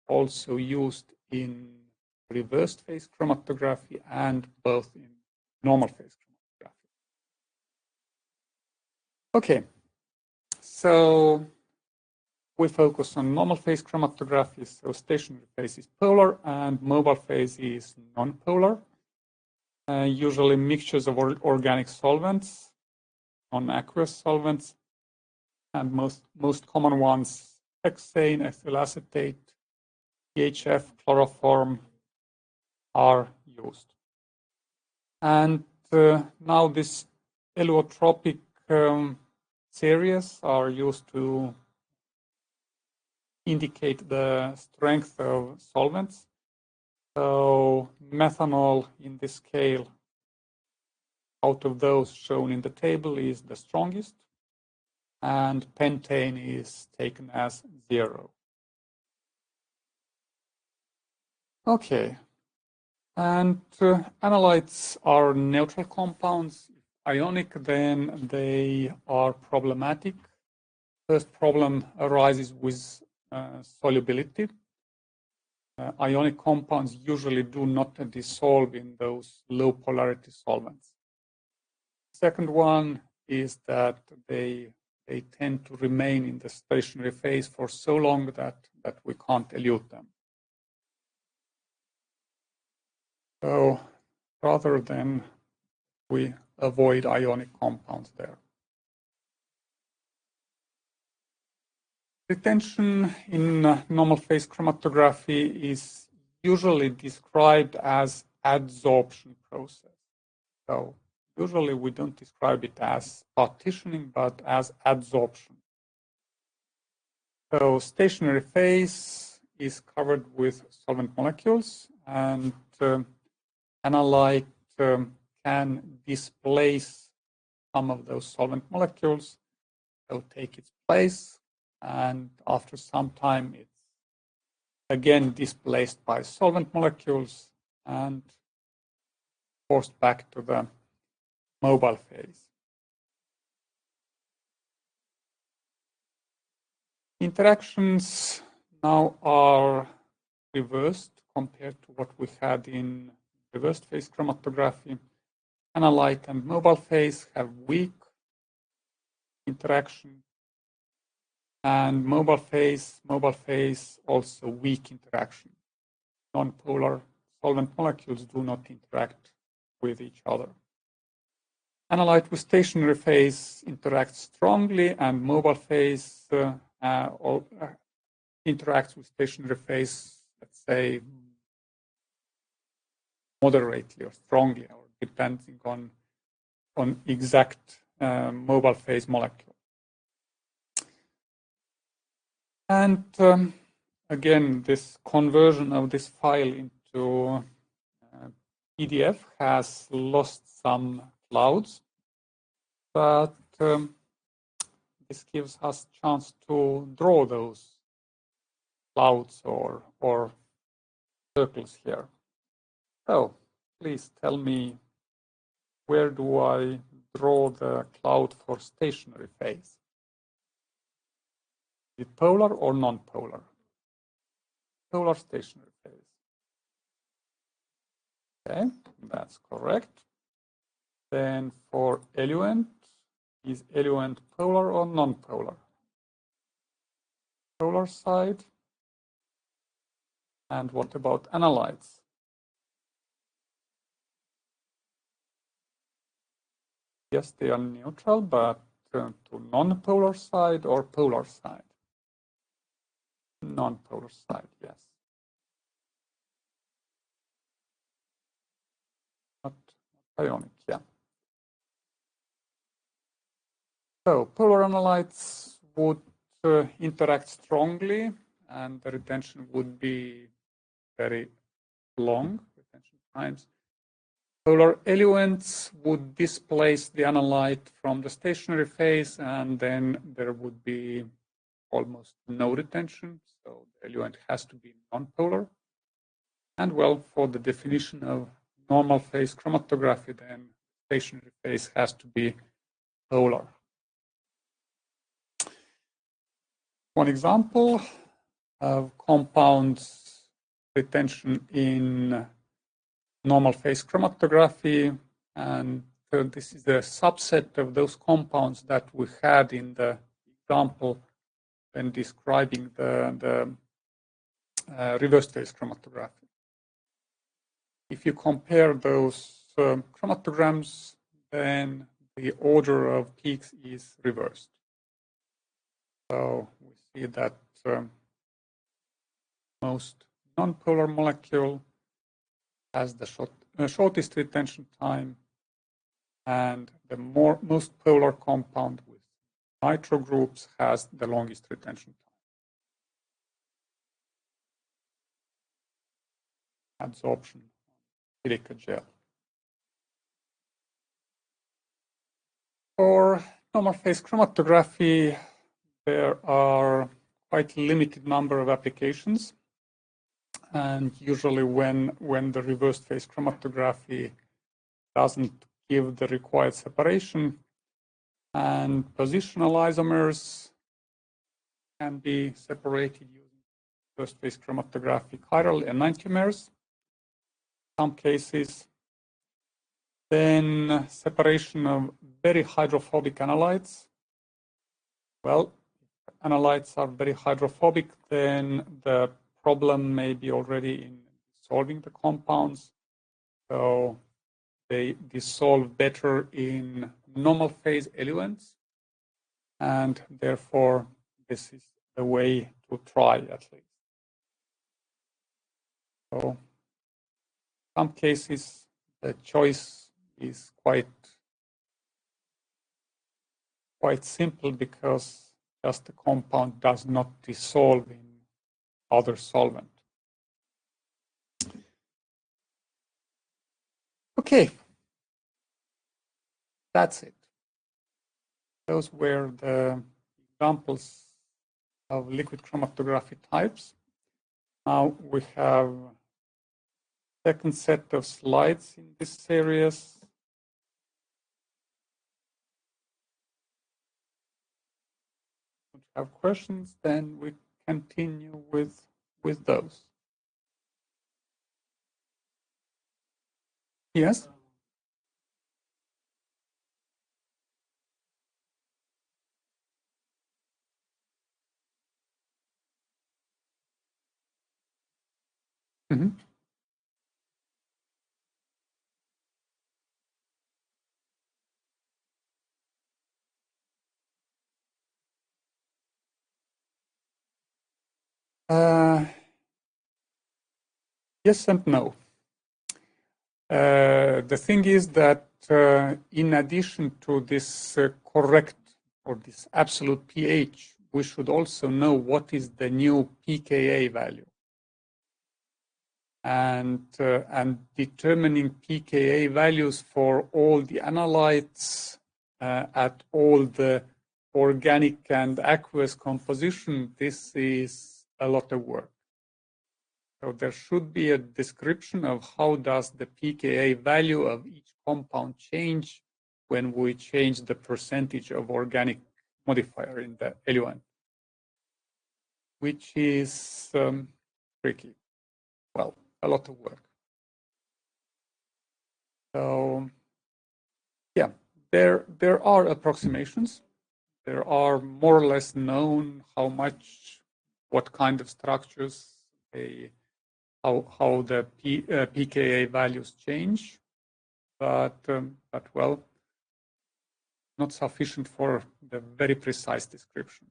also used in reversed phase chromatography and both in normal phase chromatography. Okay, so we focus on normal phase chromatography, so stationary phase is polar and mobile phase is non-polar. Usually mixtures of organic solvents, non-aqueous solvents, and most common ones, hexane, ethyl acetate, PHF, chloroform are used. And now this allotropic series are used to indicate the strength of solvents. So methanol in this scale, out of those shown in the table, is the strongest, and pentane is taken as 0. Okay, and analytes are neutral compounds. If ionic, then they are problematic. First problem arises with solubility. Ionic compounds usually do not dissolve in those low polarity solvents. Second one is that they tend to remain in the stationary phase for so long that we can't elute them. So rather than we avoid ionic compounds there. Retention in normal phase chromatography is usually described as adsorption process. So usually we don't describe it as partitioning, but as adsorption. So stationary phase is covered with solvent molecules, and analyte can displace some of those solvent molecules. They'll take its place, and after some time it's again displaced by solvent molecules and forced back to the mobile phase. Interactions now are reversed compared to what we had in reversed phase chromatography. Analyte and mobile phase have weak interaction, and mobile phase also weak interaction. Non-polar solvent molecules do not interact with each other. Analyte with stationary phase interacts strongly, and mobile phase interacts with stationary phase, let's say, moderately or strongly, or depending on exact mobile phase molecule. And again, this conversion of this file into PDF has lost some clouds, but this gives us a chance to draw those clouds or circles here. So please tell me, where do I draw the cloud for stationary phase? Is it polar or non-polar? Polar stationary phase. Okay, that's correct. Then for eluent, is eluent polar or non-polar? Polar side. And what about analytes? Yes, they are neutral, but to non-polar side or polar side? Non-polar side, yes. Not ionic, yeah. So polar analytes would interact strongly, and the retention would be very long, retention times. Polar eluents would displace the analyte from the stationary phase, and then there would be almost no retention. So the eluent has to be non-polar. And well, for the definition of normal phase chromatography, then stationary phase has to be polar. One example of compounds retention in normal phase chromatography, and this is a subset of those compounds that we had in the example when describing the reverse phase chromatography. If you compare those chromatograms, then the order of peaks is reversed. So we see that most non-polar molecule has the shortest retention time, and the most polar compound with nitro groups has the longest retention time. Adsorption silica gel. For normal phase chromatography, there are quite limited number of applications, And usually when the reversed phase chromatography doesn't give the required separation, and positional isomers can be separated using reversed phase chromatography chiral enantiomers, some cases. Then separation of very hydrophobic analytes. Well, if analytes are very hydrophobic, then the problem may be already in dissolving the compounds. So they dissolve better in normal phase eluents, and therefore this is the way to try at least. So some cases the choice is quite simple because just the compound does not dissolve in other solvent. Okay, that's it. Those were the examples of liquid chromatography types. Now we have a second set of slides in this series. If you have questions, then we continue with those. Yes? Mm-hmm. Yes and no. The thing is that in addition to this correct or this absolute pH, we should also know what is the new pKa value. And determining pKa values for all the analytes at all the organic and aqueous composition, this is a lot of work. So there should be a description of how does the pKa value of each compound change when we change the percentage of organic modifier in the eluent, which is tricky. Well, a lot of work. So yeah, there are approximations. There are more or less known how much, what kind of structures how the pKa values change, but well, not sufficient for the very precise description.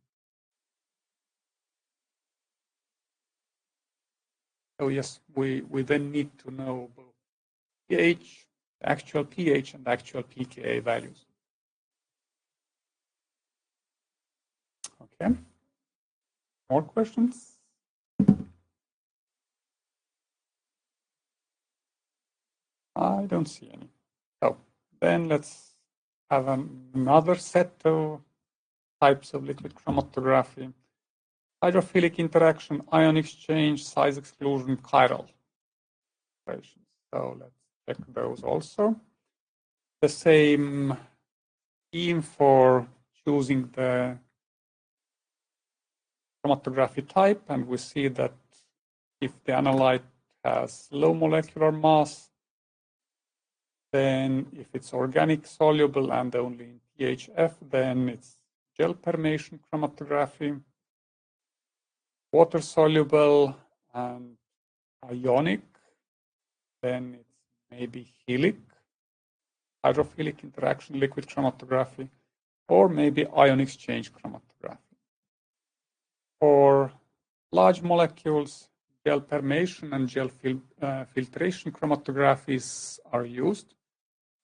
So yes, we then need to know both pH, actual pH, and actual pKa values. Okay. More questions? I don't see any. So then let's have another set of types of liquid chromatography. Hydrophilic interaction, ion exchange, size exclusion, chiral operations. So let's check those also. The same scheme for choosing the chromatography type, and we see that if the analyte has low molecular mass, then if it's organic soluble and only in PHF, then it's gel permeation chromatography. Water soluble and ionic, then it's maybe helic, hydrophilic interaction liquid chromatography, or maybe ion exchange chromatography. For large molecules, gel permeation and gel filtration chromatographies are used,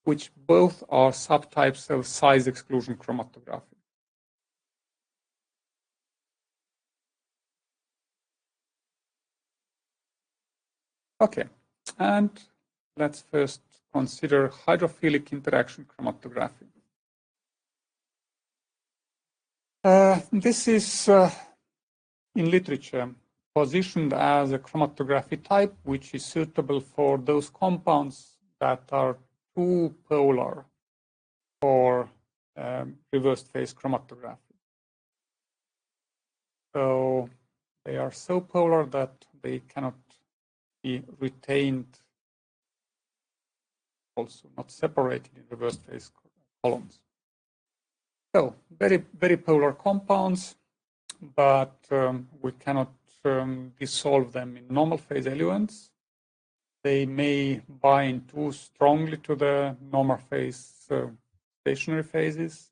which both are subtypes of size exclusion chromatography. Okay, and let's first consider hydrophilic interaction chromatography. This is in literature positioned as a chromatography type, which is suitable for those compounds that are too polar for reversed phase chromatography. So they are so polar that they cannot be retained, also not separated in reversed phase columns. So very, very polar compounds, but we cannot dissolve them in normal phase eluents. They may bind too strongly to the normal phase stationary phases.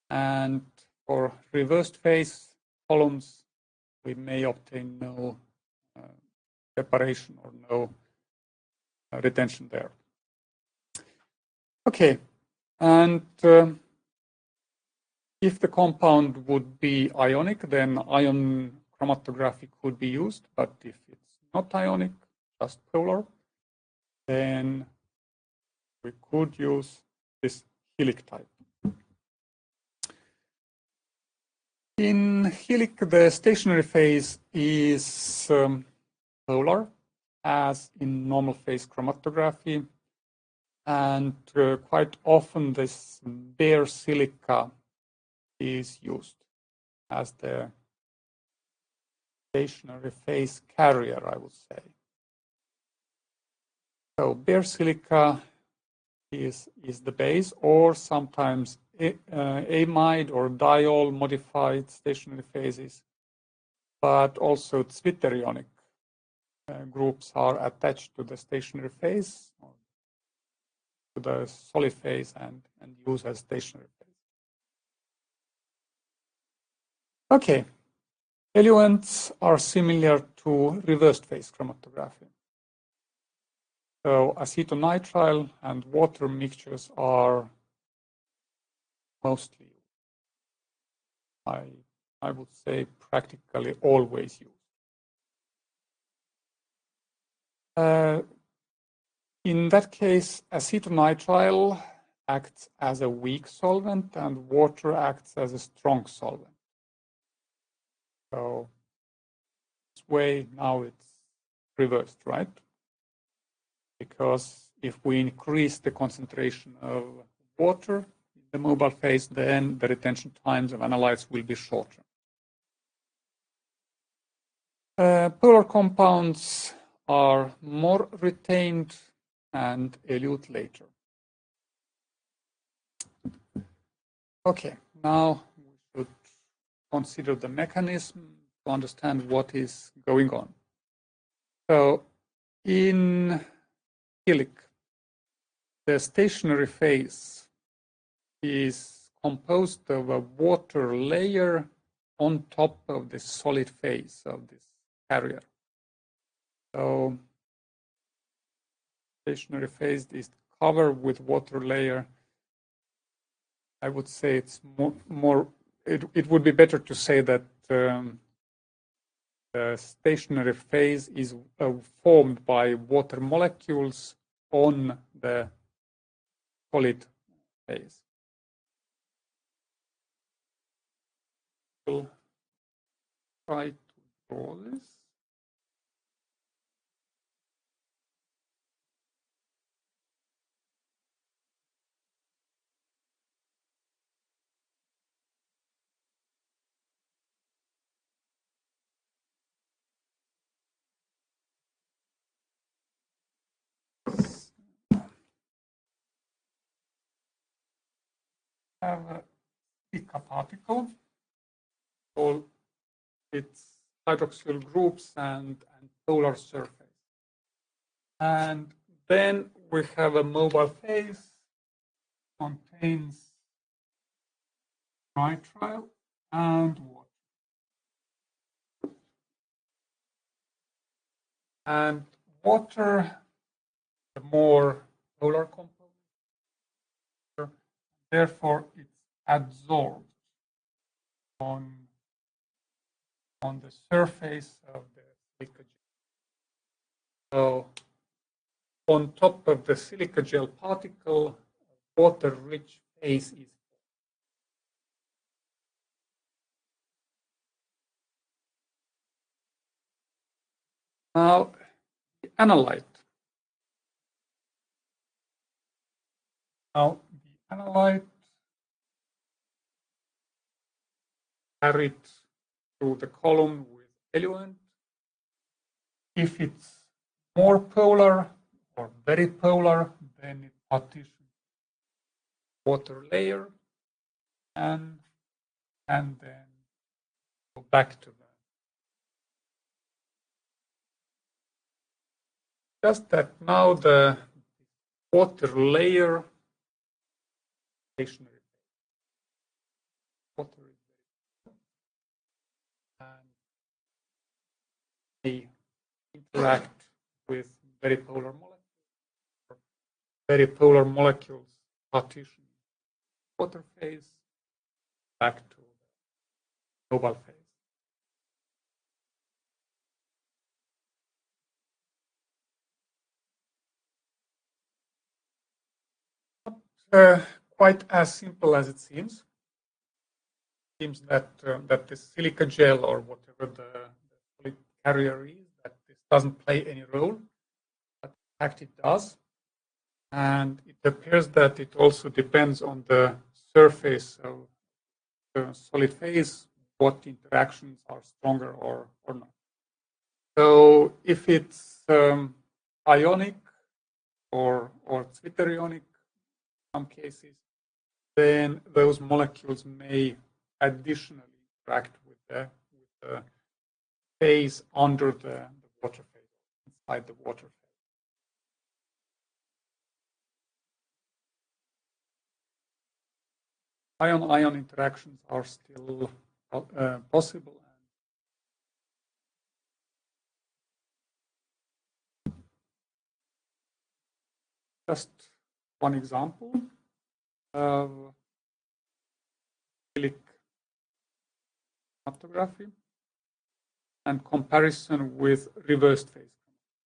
And for reversed phase columns, we may obtain no separation or no retention there. Okay, and if the compound would be ionic, then ion chromatography could be used, but if it's not ionic, just polar, then we could use this helic type. In helic, the stationary phase is polar, as in normal phase chromatography, and quite often this bare silica is used as the stationary phase carrier, I would say. So bare silica is the base, or sometimes amide or diol modified stationary phases, but also zwitterionic groups are attached to the stationary phase, or to the solid phase, and used as stationary phase. Okay, eluents are similar to reversed phase chromatography. So acetonitrile and water mixtures are mostly, I would say, practically always used. In that case, acetonitrile acts as a weak solvent and water acts as a strong solvent. So this way now it's reversed, right? Because if we increase the concentration of water in the mobile phase, then the retention times of analytes will be shorter. Polar compounds are more retained and elute later. Okay, now we should consider the mechanism to understand what is going on. So in helic, the stationary phase is composed of a water layer on top of the solid phase of this carrier. So stationary phase is covered with water layer. I would say it's more it would be better to say that the stationary phase is formed by water molecules on the solid phase. We'll try to draw this. Have a silica particle, all its hydroxyl groups and polar surface. And then we have a mobile phase, contains nitrile and water. And water, the more polar component, therefore it's adsorbed on the surface of the silica gel. So on top of the silica gel particle, water-rich phase is formed. Now, the analyte. Now, the analyte carried through the column with eluent. If it's more polar or very polar, then it partitions water layer and then go back to that. Just that now the water layer stationary. Water is and they interact with very polar molecules. Very polar molecules partition water phase back to the mobile phase. Not quite as simple as it seems. It seems that that the silica gel or whatever the solid carrier is, that this doesn't play any role, but in fact it does. And it appears that it also depends on the surface of the solid phase, what interactions are stronger or not. So if it's ionic or zwitterionic in some cases, then those molecules may additionally interact with the phase under the water phase, inside the water phase. Ion-ion interactions are still possible. Just one example of silic chromatography and comparison with reversed phase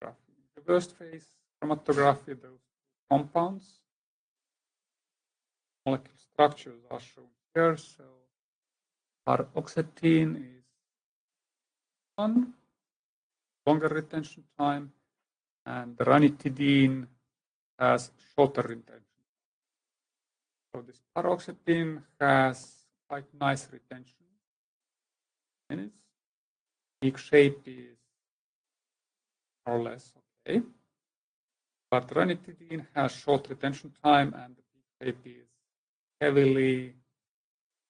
chromatography. Reversed phase chromatography, those compounds, molecular structures are shown here. So paroxetine is one, longer retention time, and ranitidine has shorter retention. So this paroxetine has quite nice retention minutes. Peak shape is more or less okay. But ranitidine has short retention time and the peak shape is heavily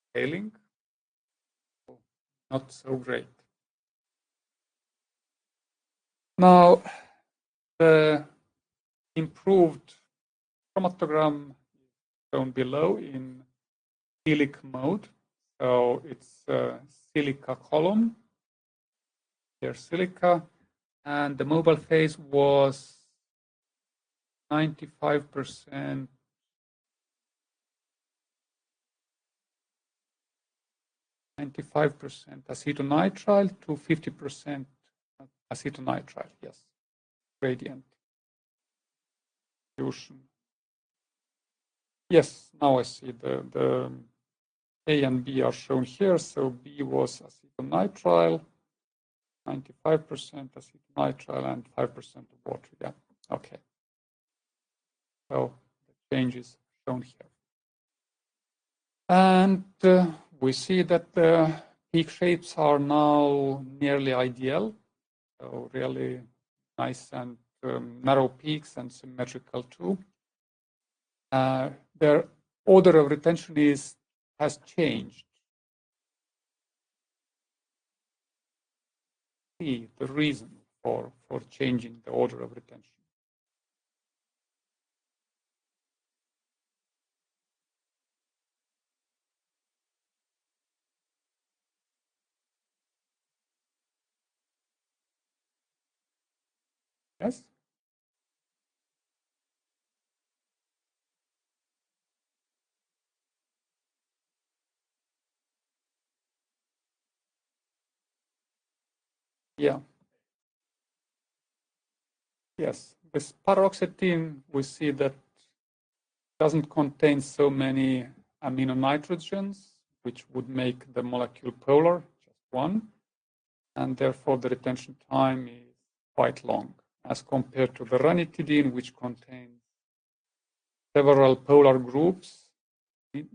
scaling. So not so great. Now, the improved chromatogram is shown below in silic mode. So it's a silica column. Here's silica. And the mobile phase was 95% acetonitrile to 50% acetonitrile. Yes, gradient fusion. Yes, now I see the A and B are shown here. So B was acetonitrile, 95% acetonitrile, and 5% of water. Yeah, okay. So the change is shown here. And we see that the peak shapes are now nearly ideal. So really nice and narrow peaks and symmetrical too. Their order of retention has changed. See the reason for changing the order of retention. Yes? Yeah. Yes, with paroxetine, we see that it doesn't contain so many amino nitrogens, which would make the molecule polar, just one. And therefore, the retention time is quite long as compared to the ranitidine, which contains several polar groups,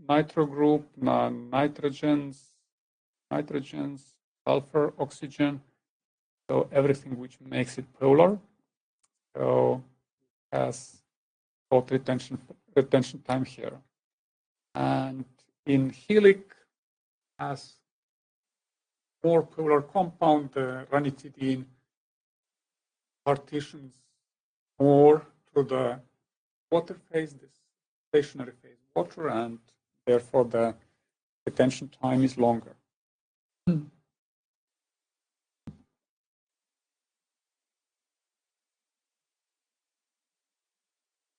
nitro group, nitrogens, sulfur, oxygen, so everything which makes it polar. So it has short retention time here. And in Helic, as more polar compound, the ranitidine partitions more to the water phase, this stationary phase water, and therefore the retention time is longer.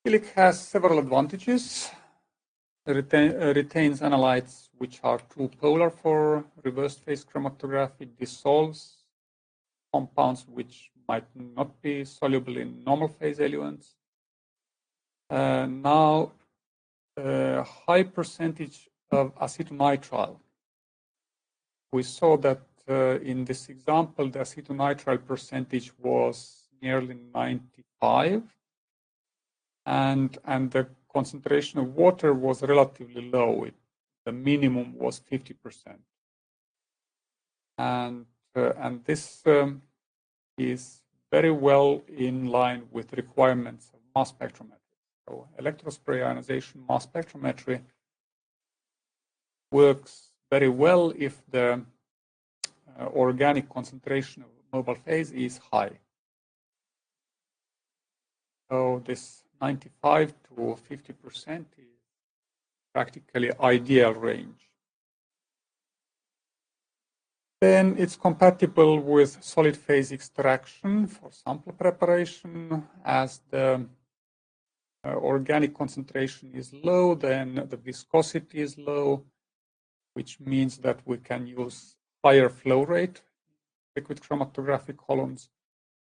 Helic has several advantages. Retains analytes which are too polar for reverse phase chromatography, dissolves compounds which might not be soluble in normal phase eluents. Now, a high percentage of acetonitrile. We saw that in this example, the acetonitrile percentage was nearly 95, and the concentration of water was relatively low. The minimum was 50%. And this is very well in line with requirements of mass spectrometry. So electrospray ionization mass spectrometry works very well if the organic concentration of mobile phase is high. So this 95 to 50% is practically ideal range. Then it's compatible with solid phase extraction for sample preparation. As the organic concentration is low, then the viscosity is low, which means that we can use higher flow rate liquid chromatographic columns,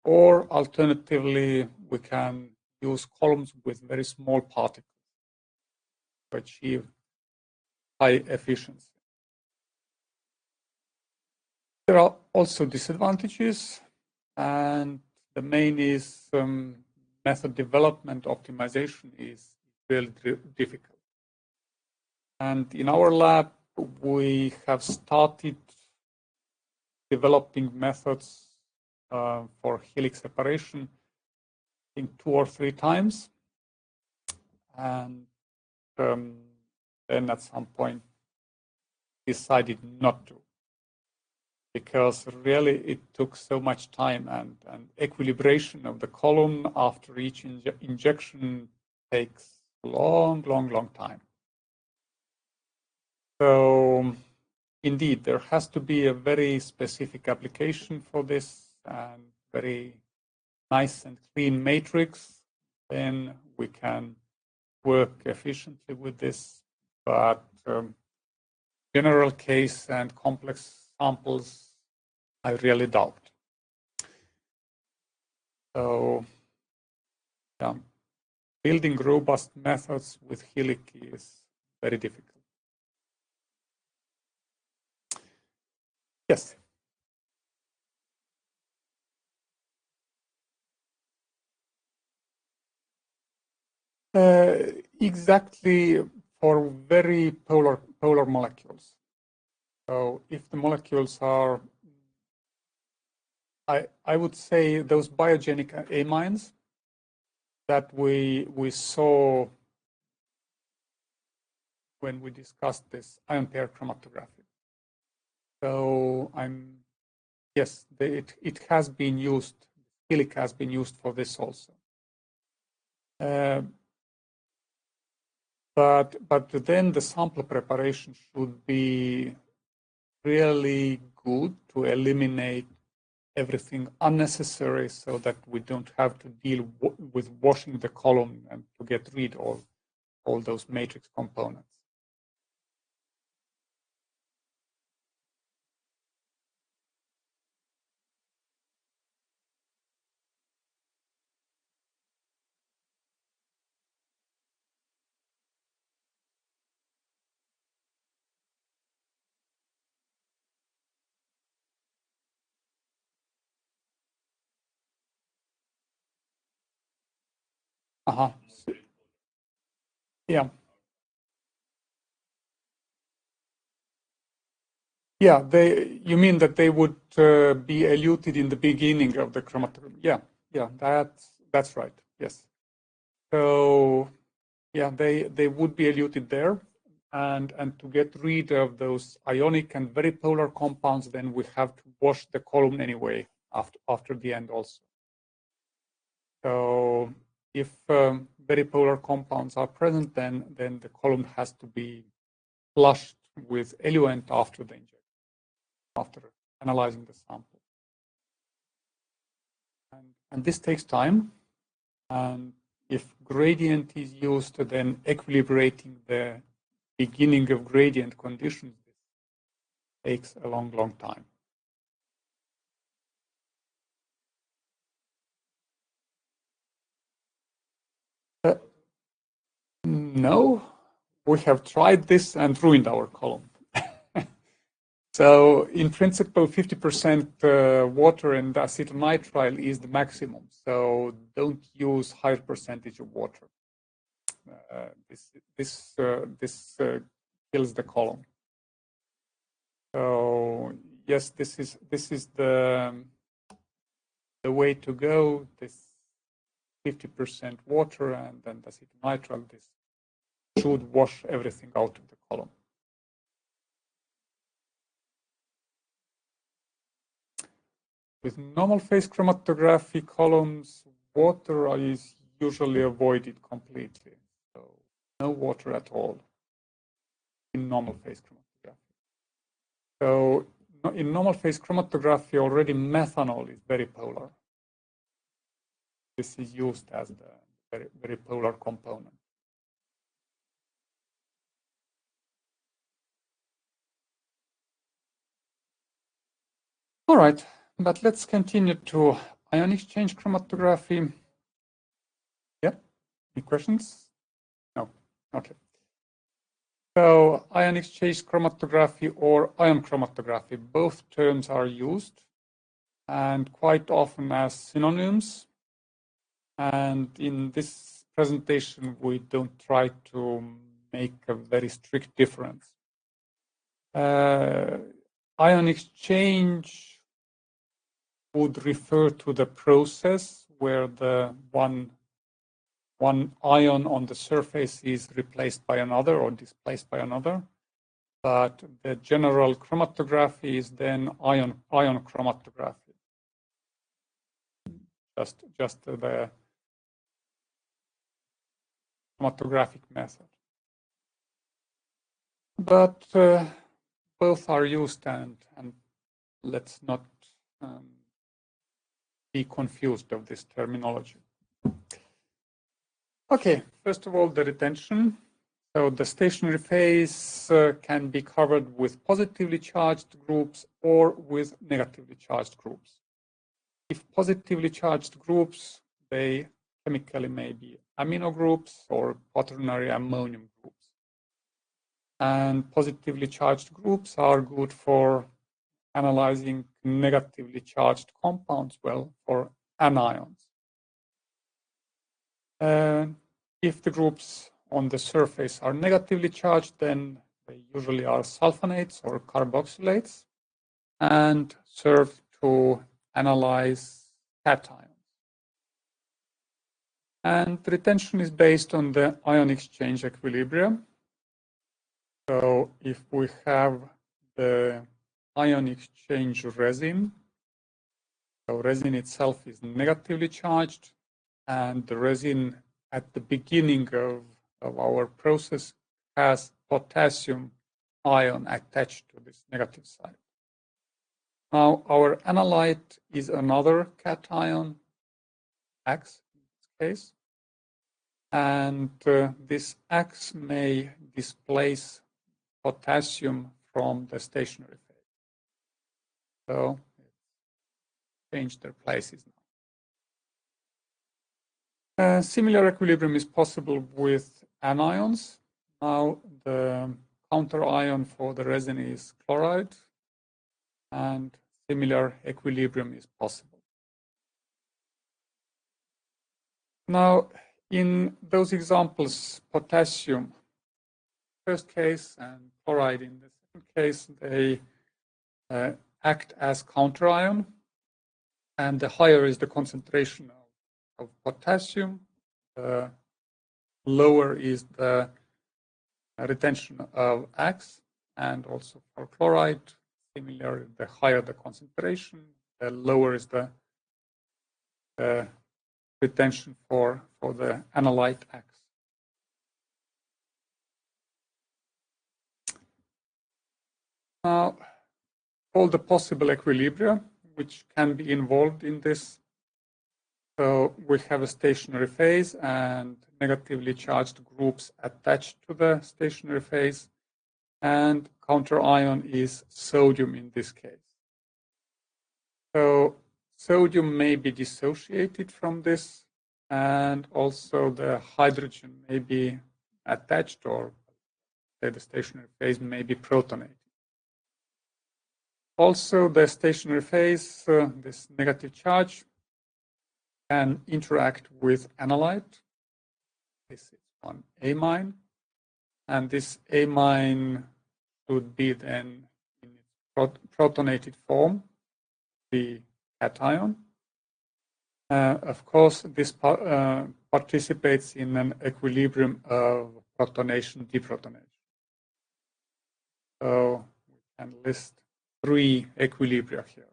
or alternatively, we can use columns with very small particles to achieve high efficiency. There are also disadvantages, and the main is method development optimization is really difficult. And in our lab, we have started developing methods for helix separation, I think 2 or 3 times. And then at some point decided not to, because really it took so much time, and equilibration of the column after each injection takes a long time. So indeed, there has to be a very specific application for this and very nice and clean matrix. Then we can work efficiently with this, but general case and complex samples, I really doubt. So yeah, building robust methods with Helic is very difficult. Yes. Exactly, for very polar molecules. So if the molecules are, I would say those biogenic amines that we saw when we discussed this ion pair chromatography. So yes, it has been used. Helic has been used for this also. But then the sample preparation should be really good to eliminate everything unnecessary, so that we don't have to deal with washing the column and to get rid of all those matrix components. Yeah. Yeah, you mean that they would be eluted in the beginning of the chromatography? Yeah, that's right. Yes. So yeah, they would be eluted there, and to get rid of those ionic and very polar compounds, then we have to wash the column anyway after the end also. So if very polar compounds are present, then the column has to be flushed with eluent after the injection, after analyzing the sample. And this takes time. And if gradient is used, then equilibrating the beginning of gradient conditions takes a long, long time. No, we have tried this and ruined our column. So in principle, 50% water and acetonitrile is the maximum. So don't use higher percentage of water. This kills the column. So yes, this is the way to go. This 50% water and then acetonitrile. This should wash everything out of the column. With normal phase chromatography columns, water is usually avoided completely. So no water at all in normal phase chromatography. So in normal phase chromatography, already methanol is very polar. This is used as the very, very polar component. All right, but let's continue to ion exchange chromatography. Yeah, any questions? No, okay. So ion exchange chromatography or ion chromatography, both terms are used and quite often as synonyms. And in this presentation, we don't try to make a very strict difference. Ion exchange would refer to the process where the one ion on the surface is replaced by another or displaced by another. But the general chromatography is then ion chromatography. Just the chromatographic method. But both are used, and let's not be confused of this terminology. Okay, first of all, the retention. So the stationary phase can be covered with positively charged groups or with negatively charged groups. If positively charged groups, they chemically may be amino groups or quaternary ammonium groups. And positively charged groups are good for analyzing negatively charged compounds, well, for anions. If the groups on the surface are negatively charged, then they usually are sulfonates or carboxylates and serve to analyze cations. And retention is based on the ion exchange equilibrium. So if we have the ion exchange resin, so resin itself is negatively charged, and the resin at the beginning of our process has potassium ion attached to this negative side. Now our analyte is another cation, X in this case, and this X may displace potassium from the stationary phase. So change their places now. Similar equilibrium is possible with anions. Now the counter ion for the resin is chloride, and similar equilibrium is possible. Now, in those examples, potassium, first case, and chloride in the second case, they act as counterion, and the higher is the concentration of potassium, the lower is the retention of X, and also for chloride, similarly, the higher the concentration, the lower is the retention for the analyte X. Now, all the possible equilibria which can be involved in this. So we have a stationary phase and negatively charged groups attached to the stationary phase, and counterion is sodium in this case. So sodium may be dissociated from this, and also the hydrogen may be attached, or the stationary phase may be protonated. Also, the stationary phase, this negative charge, can interact with analyte. This is one amine, and this amine should be then in its protonated form, the cation. Of course, this participates in an equilibrium of protonation deprotonation. So we can list 3 equilibria here.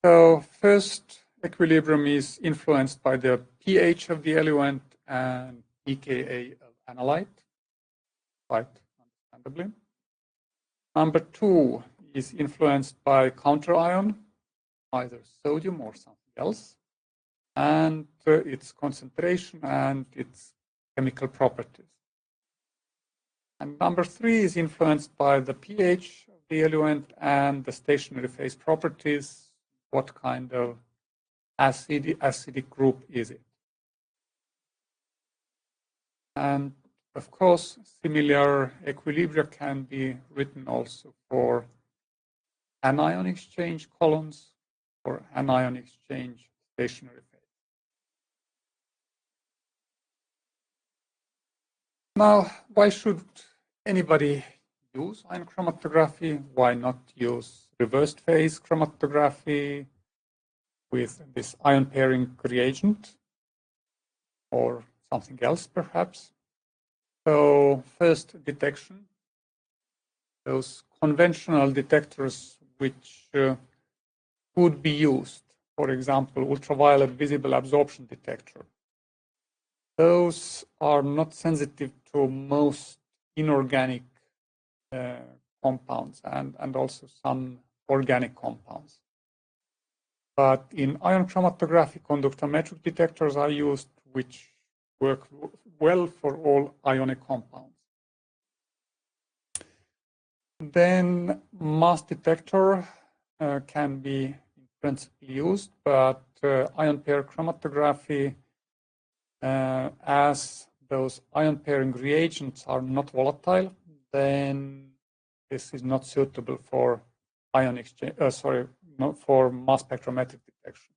So first equilibrium is influenced by the pH of the eluent and pKa of analyte, quite understandably. Number 2 is influenced by counterion, either sodium or something else, and its concentration and its chemical properties. And number 3 is influenced by the pH of the eluent and the stationary phase properties. What kind of acidic group is it? And of course, similar equilibria can be written also for anion exchange columns or anion exchange stationary phase. Now, why should anybody use ion chromatography? Why not use reversed phase chromatography with this ion pairing reagent or something else perhaps? So first, detection. Those conventional detectors which could be used, for example, ultraviolet visible absorption detector. Those are not sensitive to most inorganic compounds and also some organic compounds. But in ion chromatography, conductometric detectors are used which work well for all ionic compounds. Then mass detector can be in principle used, but ion pair chromatography, as those ion pairing reagents are not volatile, then this is not suitable for ion exchange. Not for mass spectrometric detection.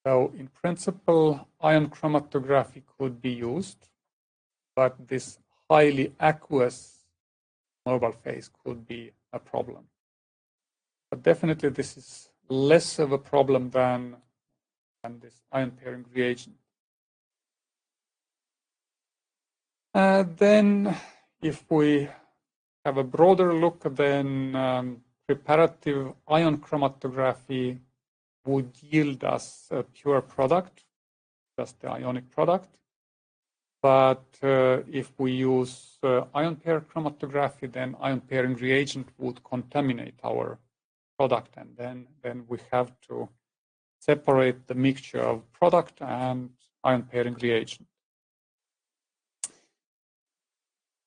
So in principle, ion chromatography could be used, but this highly aqueous mobile phase could be a problem. But definitely this is less of a problem than this ion pairing reagent. Then if we have a broader look, then preparative ion chromatography would yield us a pure product, just the ionic product. But if we use ion pair chromatography, then ion pairing reagent would contaminate our product, and then we have to separate the mixture of product and ion pairing reagent.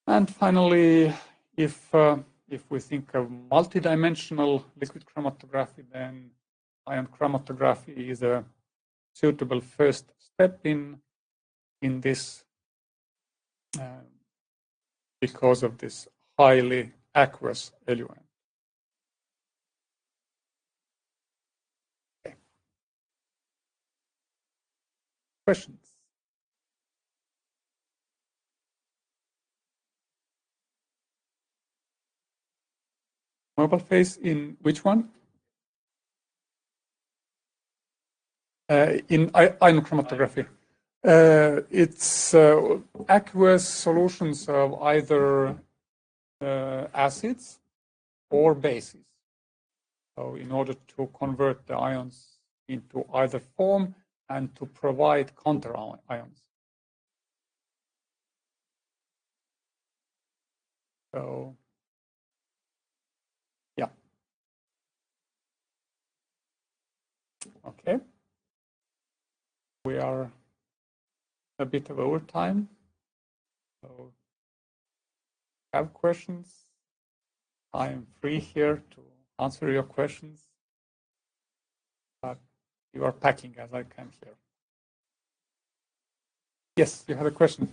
And finally, if we think of multidimensional liquid chromatography, then ion chromatography is a suitable first step in this because of this highly aqueous eluent. questions? Mobile phase in which one? In ion chromatography. It's aqueous solutions of either acids or bases. So in order to convert the ions into either form and to provide counter ions. So, yeah. Okay. We are a bit of overtime. So, have questions? I am free here to answer your questions. But you are packing as I can hear. Yes, you have a question.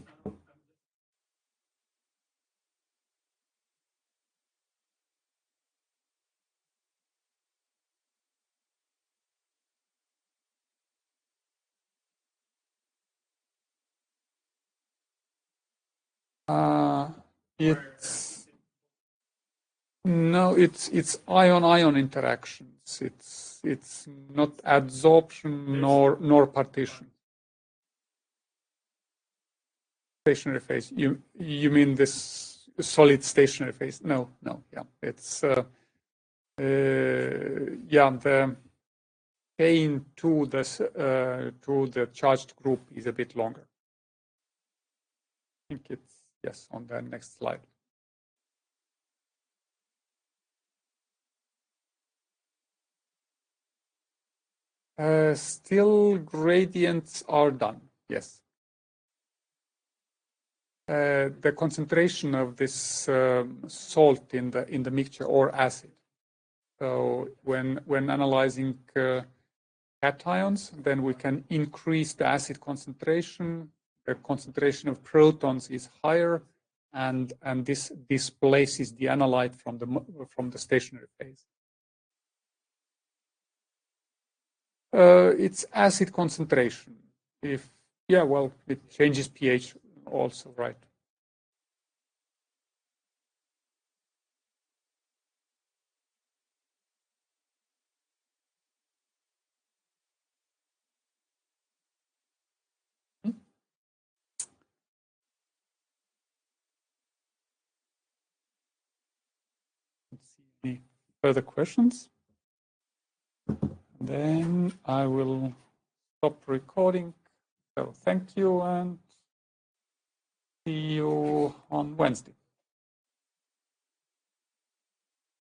It's ion-ion interactions. It's not adsorption nor partition. Stationary phase. You mean this solid stationary phase? No. Yeah, it's the chain to the charged group is a bit longer. I think it's yes on the next slide. Still gradients are done, yes. The concentration of this salt in the mixture or acid. So when analyzing cations, then we can increase the acid concentration. The concentration of protons is higher, and this displaces the analyte from the stationary phase. It's acid concentration. It changes pH also, right? Let's see any further questions. Then I will stop recording. So thank you and see you on Wednesday.